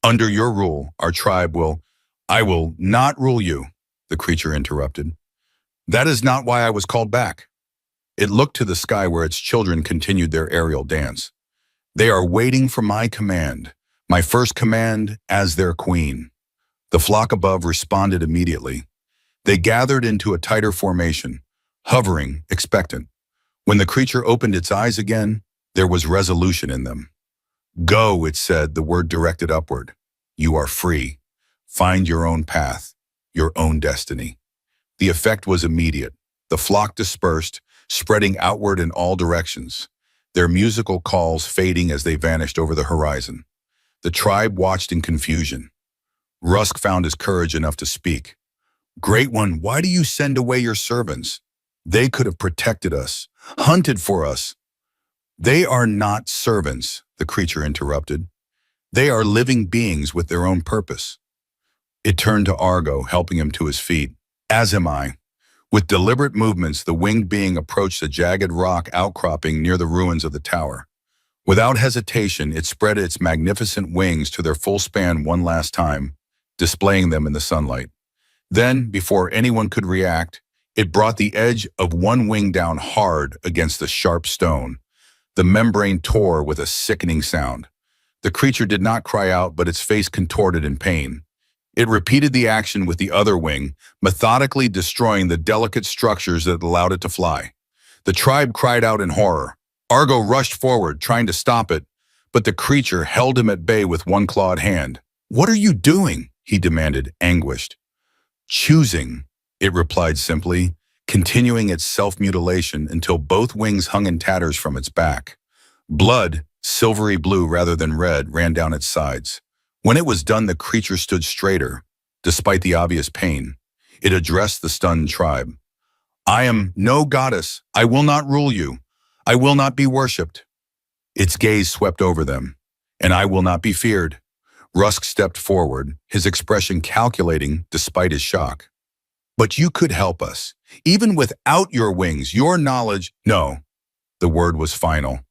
Under your rule, our tribe will—" "I will not rule you," the creature interrupted. "That is not why I was called back." It looked to the sky where its children continued their aerial dance. "They are waiting for my first command as their queen." The flock above responded immediately. They gathered into a tighter formation, hovering, expectant. When the creature opened its eyes again, there was resolution in them. "Go," it said, the word directed upward. "You are free. Find your own path, your own destiny." The effect was immediate. The flock dispersed, spreading outward in all directions, their musical calls fading as they vanished over the horizon. The tribe watched in confusion. Rusk found his courage enough to speak. "Great One, why do you send away your servants? They could have protected us, hunted for us." "They are not servants," the creature interrupted. "They are living beings with their own purpose." It turned to Argo, helping him to his feet. "As am I." With deliberate movements, the winged being approached a jagged rock outcropping near the ruins of the tower. Without hesitation, it spread its magnificent wings to their full span one last time, displaying them in the sunlight. Then, before anyone could react, it brought the edge of one wing down hard against the sharp stone. The membrane tore with a sickening sound. The creature did not cry out, but its face contorted in pain. It repeated the action with the other wing, methodically destroying the delicate structures that allowed it to fly. The tribe cried out in horror. Argo rushed forward, trying to stop it, but the creature held him at bay with one clawed hand. "What are you doing?" he demanded, anguished. "Choosing," it replied simply, continuing its self-mutilation until both wings hung in tatters from its back. Blood, silvery blue rather than red, ran down its sides. When it was done, the creature stood straighter, despite the obvious pain. It addressed the stunned tribe. "I am no goddess. I will not rule you. I will not be worshipped." Its gaze swept over them. "And I will not be feared." Rusk stepped forward, his expression calculating despite his shock. "But you could help us. Even without your wings, your knowledge—" "No." The word was final.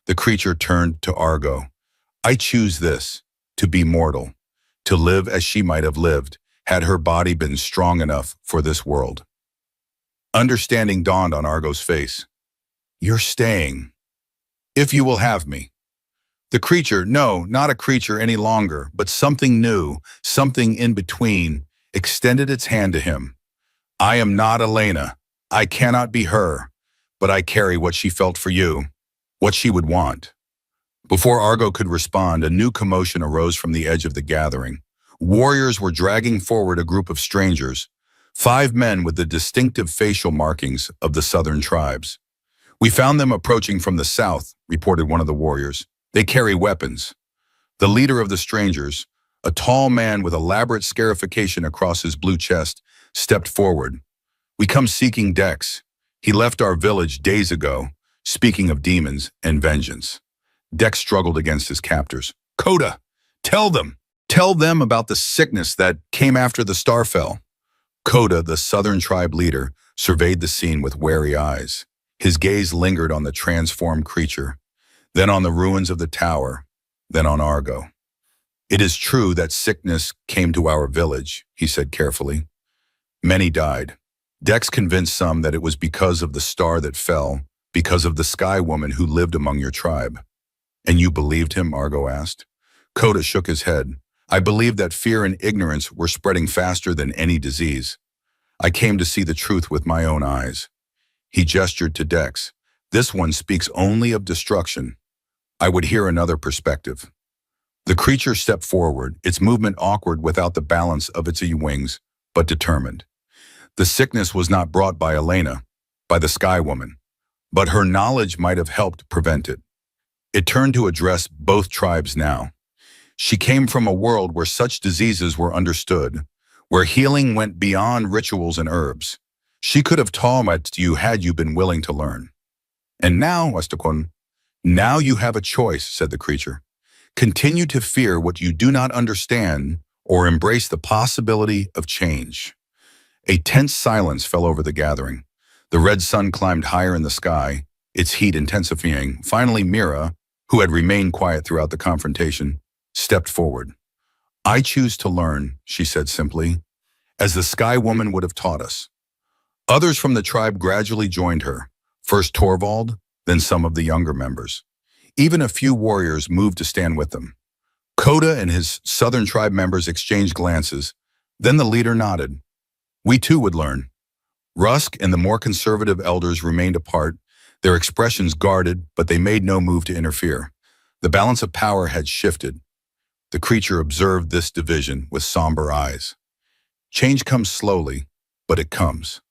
The creature turned to Argo. "I choose this. To be mortal, to live as she might have lived, had her body been strong enough for this world." Understanding dawned on Argo's face. "You're staying. If you will have me." The creature, no, not a creature any longer, but something new, something in between, extended its hand to him. "I am not Elena. I cannot be her, but I carry what she felt for you, what she would want." Before Argo could respond, a new commotion arose from the edge of the gathering. Warriors were dragging forward a group of strangers, 5 men with the distinctive facial markings of the southern tribes. "We found them approaching from the south," reported one of the warriors. "They carry weapons." The leader of the strangers, a tall man with elaborate scarification across his blue chest, stepped forward. "We come seeking Dex. He left our village days ago, speaking of demons and vengeance." Dex struggled against his captors. "Coda, tell them! Tell them about the sickness that came after the star fell." Coda, the southern tribe leader, surveyed the scene with wary eyes. His gaze lingered on the transformed creature, then on the ruins of the tower, then on Argo. "It is true that sickness came to our village," he said carefully. "Many died. Dex convinced some that it was because of the star that fell, because of the sky woman who lived among your tribe." "And you believed him?" Argo asked. Coda shook his head. "I believed that fear and ignorance were spreading faster than any disease. I came to see the truth with my own eyes." He gestured to Dex. "This one speaks only of destruction. I would hear another perspective." The creature stepped forward, its movement awkward without the balance of its wings, but determined. The sickness was not brought by Elena, by the Sky Woman, but her knowledge might have helped prevent it. It turned to address both tribes now. She came from a world where such diseases were understood, where healing went beyond rituals and herbs. She could have taught you had you been willing to learn. "And now, Westakon, now you have a choice," said the creature. "Continue to fear what you do not understand or embrace the possibility of change." A tense silence fell over the gathering. The red sun climbed higher in the sky, its heat intensifying. Finally, Mira, who had remained quiet throughout the confrontation, stepped forward. "I choose to learn," she said simply, "as the Sky Woman would have taught us." Others from the tribe gradually joined her, first Torvald, then some of the younger members. Even a few warriors moved to stand with them. Coda and his southern tribe members exchanged glances, then the leader nodded. We too would learn. Rusk and the more conservative elders remained apart, their expressions guarded, but they made no move to interfere. The balance of power had shifted. The creature observed this division with somber eyes. Change comes slowly, but it comes.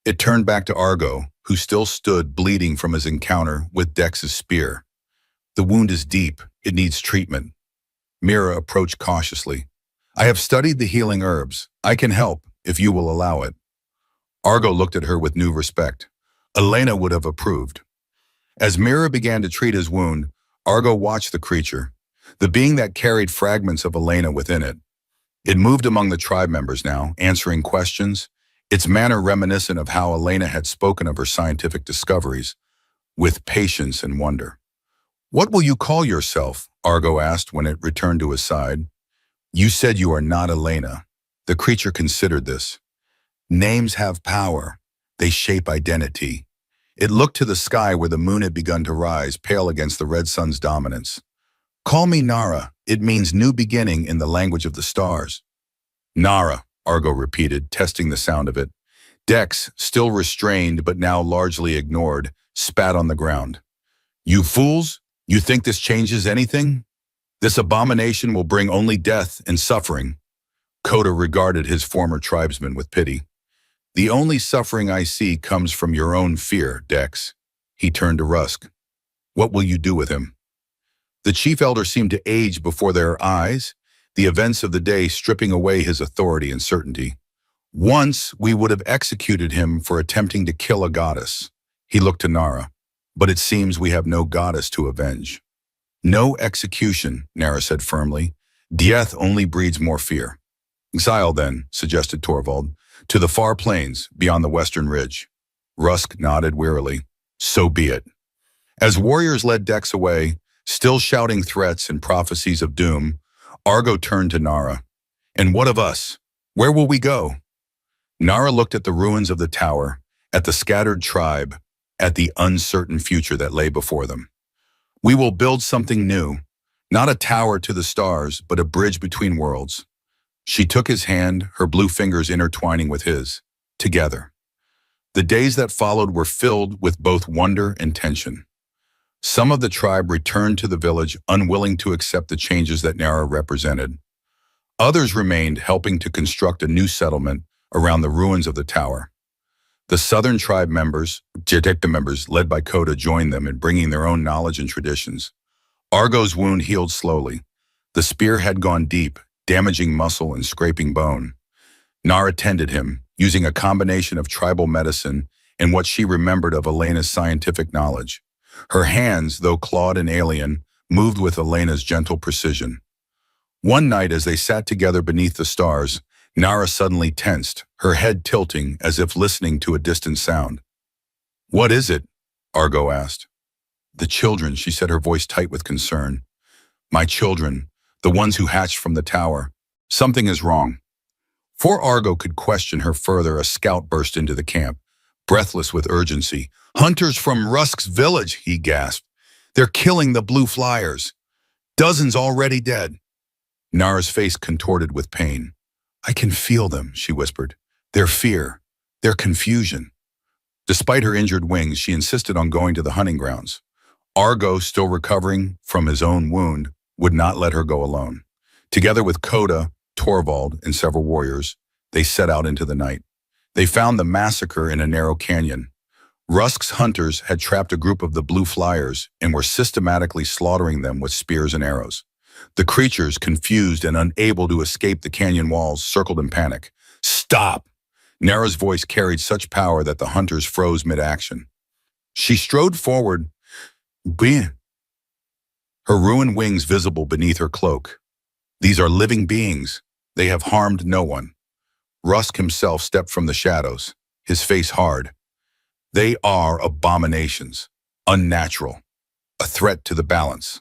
It turned back to Argo, who still stood bleeding from his encounter with Dex's spear. "The wound is deep. It needs treatment." Mira approached cautiously. "I have studied the healing herbs. I can help, if you will allow it." Argo looked at her with new respect. Elena would have approved. As Mira began to treat his wound, Argo watched the creature, the being that carried fragments of Elena within it. It moved among the tribe members now, answering questions, its manner reminiscent of how Elena had spoken of her scientific discoveries, with patience and wonder. "What will you call yourself?" Argo asked when it returned to his side. "You said you are not Elena." The creature considered this. "Names have power. They shape identity." It looked to the sky where the moon had begun to rise, pale against the red sun's dominance. "Call me Nara. It means new beginning in the language of the stars." "Nara," Argo repeated, testing the sound of it. Dex, still restrained but now largely ignored, spat on the ground. "You fools! You think this changes anything? This abomination will bring only death and suffering." Coda regarded his former tribesman with pity. "The only suffering I see comes from your own fear, Dex." He turned to Rusk. "What will you do with him?" The chief elder seemed to age before their eyes, the events of the day stripping away his authority and certainty. "Once we would have executed him for attempting to kill a goddess." He looked to Nara. "But it seems we have no goddess to avenge." "No execution," Nara said firmly. "Death only breeds more fear." "Exile then," suggested Torvald, "to the far plains beyond the western ridge." Rusk nodded wearily. "So be it." As warriors led Dex away, still shouting threats and prophecies of doom, Argo turned to Nara. "And what of us? Where will we go?" Nara looked at the ruins of the tower, at the scattered tribe, at the uncertain future that lay before them. "We will build something new, not a tower to the stars, but a bridge between worlds." She took his hand, her blue fingers intertwining with his, together. The days that followed were filled with both wonder and tension. Some of the tribe returned to the village, unwilling to accept the changes that Nara represented. Others remained, helping to construct a new settlement around the ruins of the tower. The southern tribe members, Jedekta members, led by Koda, joined them in bringing their own knowledge and traditions. Argo's wound healed slowly. The spear had gone deep, damaging muscle and scraping bone. Nara tended him, using a combination of tribal medicine and what she remembered of Elena's scientific knowledge. Her hands, though clawed and alien, moved with Elena's gentle precision. One night, as they sat together beneath the stars, Nara suddenly tensed, her head tilting as if listening to a distant sound. "What is it?" Argo asked. "The children," she said, her voice tight with concern. "My children, the ones who hatched from the tower. Something is wrong." Before Argo could question her further, a scout burst into the camp, breathless with urgency. "Hunters from Rusk's village," he gasped. "They're killing the blue flyers. Dozens already dead." Nara's face contorted with pain. "I can feel them," she whispered. "Their fear, their confusion." Despite her injured wings, she insisted on going to the hunting grounds. Argo, still recovering from his own wound, would not let her go alone. Together with Koda, Torvald, and several warriors, they set out into the night. They found the massacre in a narrow canyon. Rusk's hunters had trapped a group of the blue flyers and were systematically slaughtering them with spears and arrows. The creatures, confused and unable to escape the canyon walls, circled in panic. "Stop!" Nara's voice carried such power that the hunters froze mid-action. She strode forward, her ruined wings visible beneath her cloak. "These are living beings. They have harmed no one." Rusk himself stepped from the shadows, his face hard. "They are abominations, unnatural, a threat to the balance."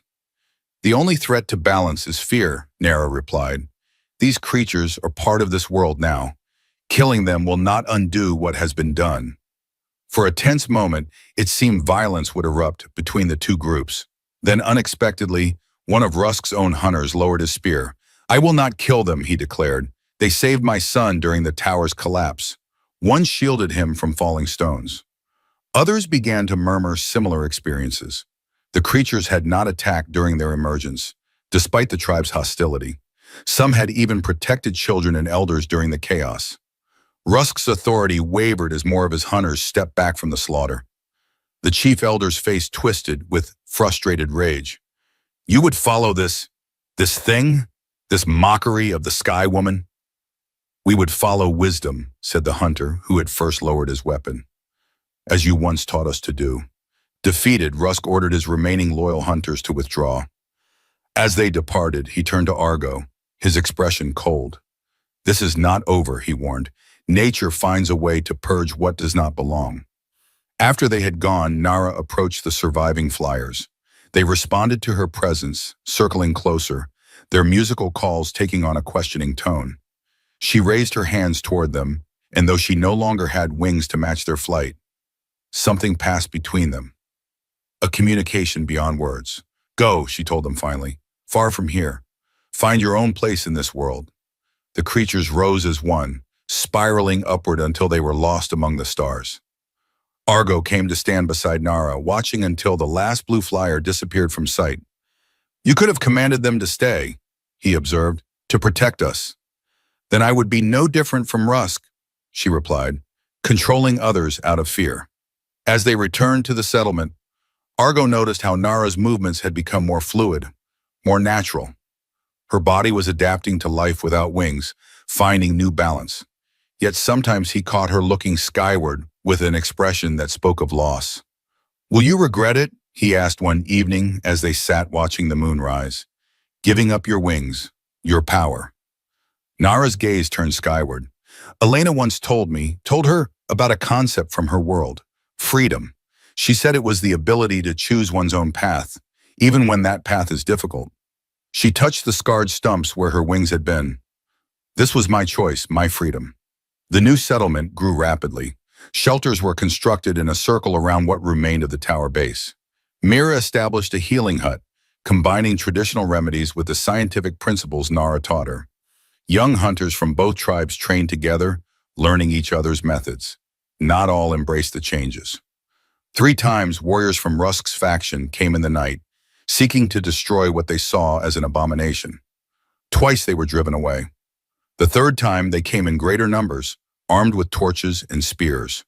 "The only threat to balance is fear," Nara replied. "These creatures are part of this world now. Killing them will not undo what has been done." For a tense moment, it seemed violence would erupt between the two groups. Then unexpectedly, one of Rusk's own hunters lowered his spear. "I will not kill them," he declared. "They saved my son during the tower's collapse." One shielded him from falling stones. Others began to murmur similar experiences. The creatures had not attacked during their emergence, despite the tribe's hostility. Some had even protected children and elders during the chaos. Rusk's authority wavered as more of his hunters stepped back from the slaughter. The chief elder's face twisted with frustrated rage. "You would follow this thing? This mockery of the Sky Woman?" "We would follow wisdom," said the hunter, who had first lowered his weapon. "As you once taught us to do." Defeated, Rusk ordered his remaining loyal hunters to withdraw. As they departed, he turned to Argo, his expression cold. "This is not over," he warned. "Nature finds a way to purge what does not belong." After they had gone, Nara approached the surviving flyers. They responded to her presence, circling closer, their musical calls taking on a questioning tone. She raised her hands toward them, and though she no longer had wings to match their flight, something passed between them. A communication beyond words. "Go," she told them finally, "far from here. Find your own place in this world." The creatures rose as one, spiraling upward until they were lost among the stars. Argo came to stand beside Nara, watching until the last blue flyer disappeared from sight. "You could have commanded them to stay," he observed, "to protect us." "Then I would be no different from Rusk," she replied, controlling others out of fear. As they returned to the settlement, Argo noticed how Nara's movements had become more fluid, more natural. Her body was adapting to life without wings, finding new balance. Yet sometimes he caught her looking skyward with an expression that spoke of loss. "Will you regret it?" he asked one evening as they sat watching the moon rise. "Giving up your wings, your power." Nara's gaze turned skyward. "Elena once told her about a concept from her world, freedom. She said it was the ability to choose one's own path, even when that path is difficult." She touched the scarred stumps where her wings had been. "This was my choice, my freedom." The new settlement grew rapidly. Shelters were constructed in a circle around what remained of the tower base. Mira established a healing hut, combining traditional remedies with the scientific principles Nara taught her. Young hunters from both tribes trained together, learning each other's methods. Not all embraced the changes. 3 times, warriors from Rusk's faction came in the night, seeking to destroy what they saw as an abomination. Twice they were driven away. The third time they came in greater numbers, armed with torches and spears.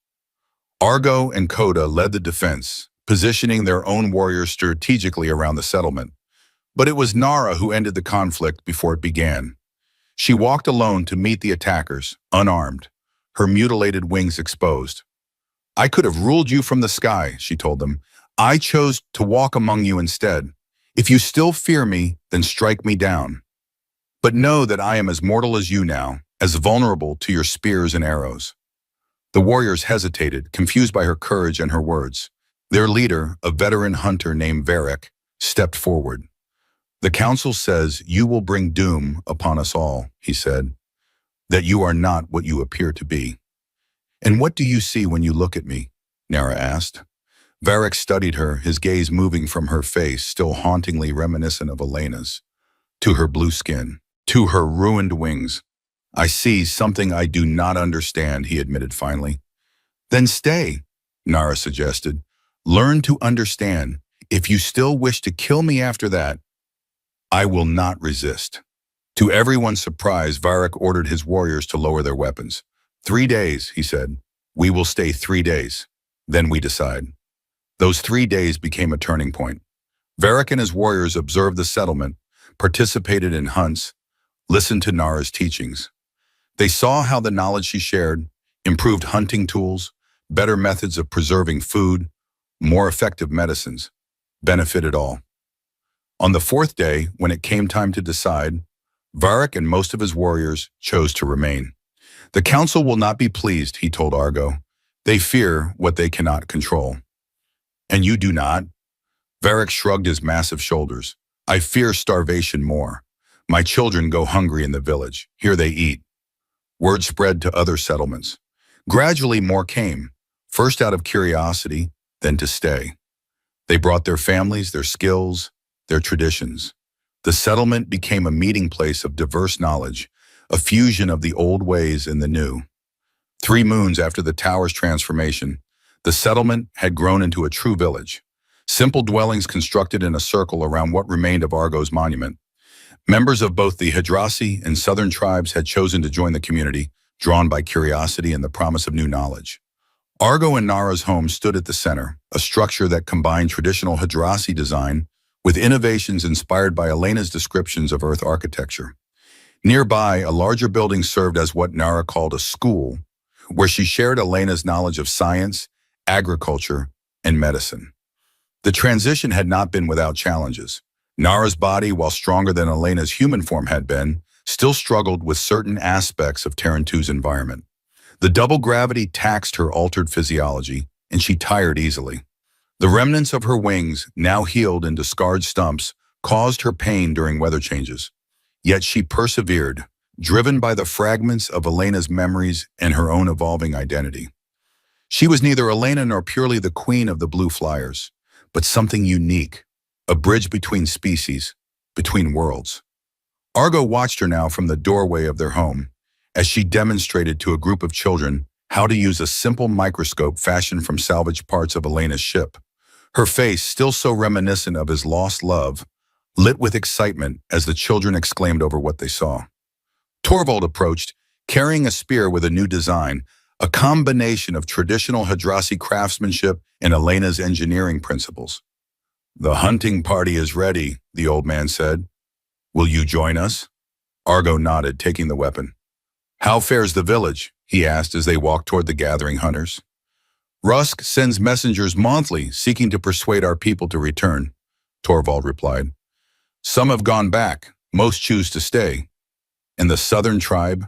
Argo and Coda led the defense, positioning their own warriors strategically around the settlement. But it was Nara who ended the conflict before it began. She walked alone to meet the attackers, unarmed, her mutilated wings exposed. "I could have ruled you from the sky," she told them. "I chose to walk among you instead. If you still fear me, then strike me down. But know that I am as mortal as you now, as vulnerable to your spears and arrows." The warriors hesitated, confused by her courage and her words. Their leader, a veteran hunter named Varric, stepped forward. "The council says you will bring doom upon us all," he said, "that you are not what you appear to be." "And what do you see when you look at me?" Nara asked. Varric studied her, his gaze moving from her face, still hauntingly reminiscent of Elena's, to her blue skin, to her ruined wings. "I see something I do not understand," he admitted finally. "Then stay," Nara suggested. "Learn to understand. If you still wish to kill me after that, I will not resist." To everyone's surprise, Varric ordered his warriors to lower their weapons. "3 days," he said. "We will stay 3 days. Then we decide." Those 3 days became a turning point. Varric and his warriors observed the settlement, participated in hunts, listened to Nara's teachings. They saw how the knowledge she shared, improved hunting tools, better methods of preserving food, more effective medicines, benefited all. On the 4th day, when it came time to decide, Varric and most of his warriors chose to remain. "The council will not be pleased," he told Argo. "They fear what they cannot control." "And you do not?" Varric shrugged his massive shoulders. "I fear starvation more. My children go hungry in the village. Here they eat." Word spread to other settlements. Gradually more came, first out of curiosity, then to stay. They brought their families, their skills, their traditions. The settlement became a meeting place of diverse knowledge, a fusion of the old ways and the new. 3 moons after the tower's transformation, the settlement had grown into a true village. Simple dwellings constructed in a circle around what remained of Argo's monument. Members of both the Hadrasi and southern tribes had chosen to join the community, drawn by curiosity and the promise of new knowledge. Argo and Nara's home stood at the center, a structure that combined traditional Hadrasi design with innovations inspired by Elena's descriptions of Earth architecture. Nearby, a larger building served as what Nara called a school, where she shared Elena's knowledge of science, agriculture, and medicine. The transition had not been without challenges. Nara's body, while stronger than Elena's human form had been, still struggled with certain aspects of Terran II's environment. The double gravity taxed her altered physiology, and she tired easily. The remnants of her wings, now healed into scarred stumps, caused her pain during weather changes. Yet she persevered, driven by the fragments of Elena's memories and her own evolving identity. She was neither Elena nor purely the queen of the Blue Flyers, but something unique, a bridge between species, between worlds. Argo watched her now from the doorway of their home, as she demonstrated to a group of children how to use a simple microscope fashioned from salvaged parts of Elena's ship. Her face, still so reminiscent of his lost love, lit with excitement as the children exclaimed over what they saw. Torvald approached, carrying a spear with a new design, a combination of traditional Hadrasi craftsmanship and Elena's engineering principles. "The hunting party is ready," the old man said. "Will you join us?" Argo nodded, taking the weapon. "How fares the village?" he asked as they walked toward the gathering hunters. "Rusk sends messengers monthly seeking to persuade our people to return," Torvald replied. "Some have gone back, most choose to stay." "And the southern tribe?"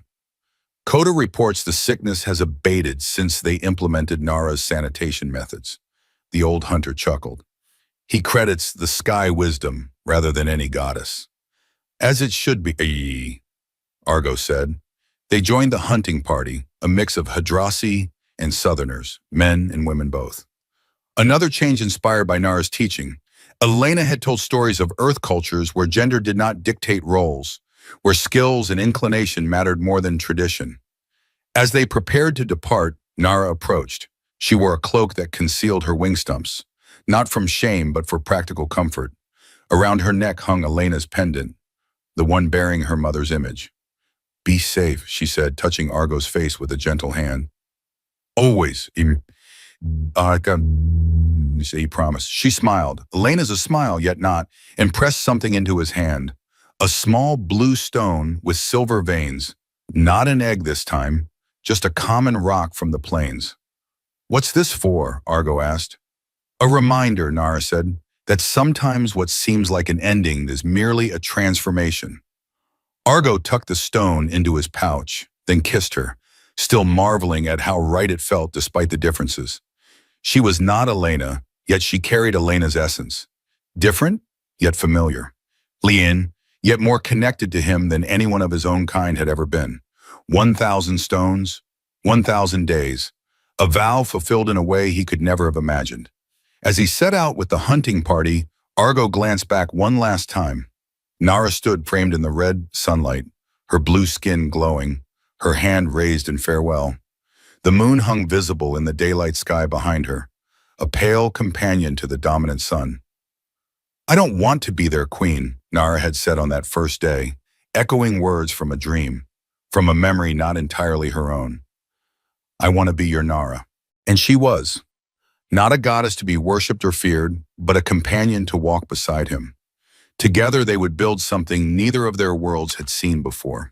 "Coda reports the sickness has abated since they implemented Nara's sanitation methods." The old hunter chuckled. He credits the sky wisdom rather than any goddess. "As it should be," Argo said. They joined the hunting party, a mix of Hadrasi and Southerners, men and women both. Another change inspired by Nara's teaching. Elena had told stories of Earth cultures where gender did not dictate roles, where skills and inclination mattered more than tradition. As they prepared to depart, Nara approached. She wore a cloak that concealed her wing stumps, not from shame but for practical comfort. Around her neck hung Elena's pendant, the one bearing her mother's image. Be safe, she said, touching Argo's face with a gentle hand. Always, he promised. She smiled. Elena's a smile, yet not, and pressed something into his hand. A small blue stone with silver veins. Not an egg this time, just a common rock from the plains. What's this for? Argo asked. A reminder, Nara said, that sometimes what seems like an ending is merely a transformation. Argo tucked the stone into his pouch, then kissed her, still marveling at how right it felt despite the differences. She was not Elena, yet she carried Elena's essence. Different, yet familiar. Lien, yet more connected to him than anyone of his own kind had ever been. 1,000 stones, 1,000 days, a vow fulfilled in a way he could never have imagined. As he set out with the hunting party, Argo glanced back one last time. Nara stood framed in the red sunlight, her blue skin glowing, her hand raised in farewell. The moon hung visible in the daylight sky behind her, a pale companion to the dominant sun. I don't want to be their queen, Nara had said on that first day, echoing words from a dream, from a memory not entirely her own. I want to be your Nara. And she was. Not a goddess to be worshipped or feared, but a companion to walk beside him. Together they would build something neither of their worlds had seen before.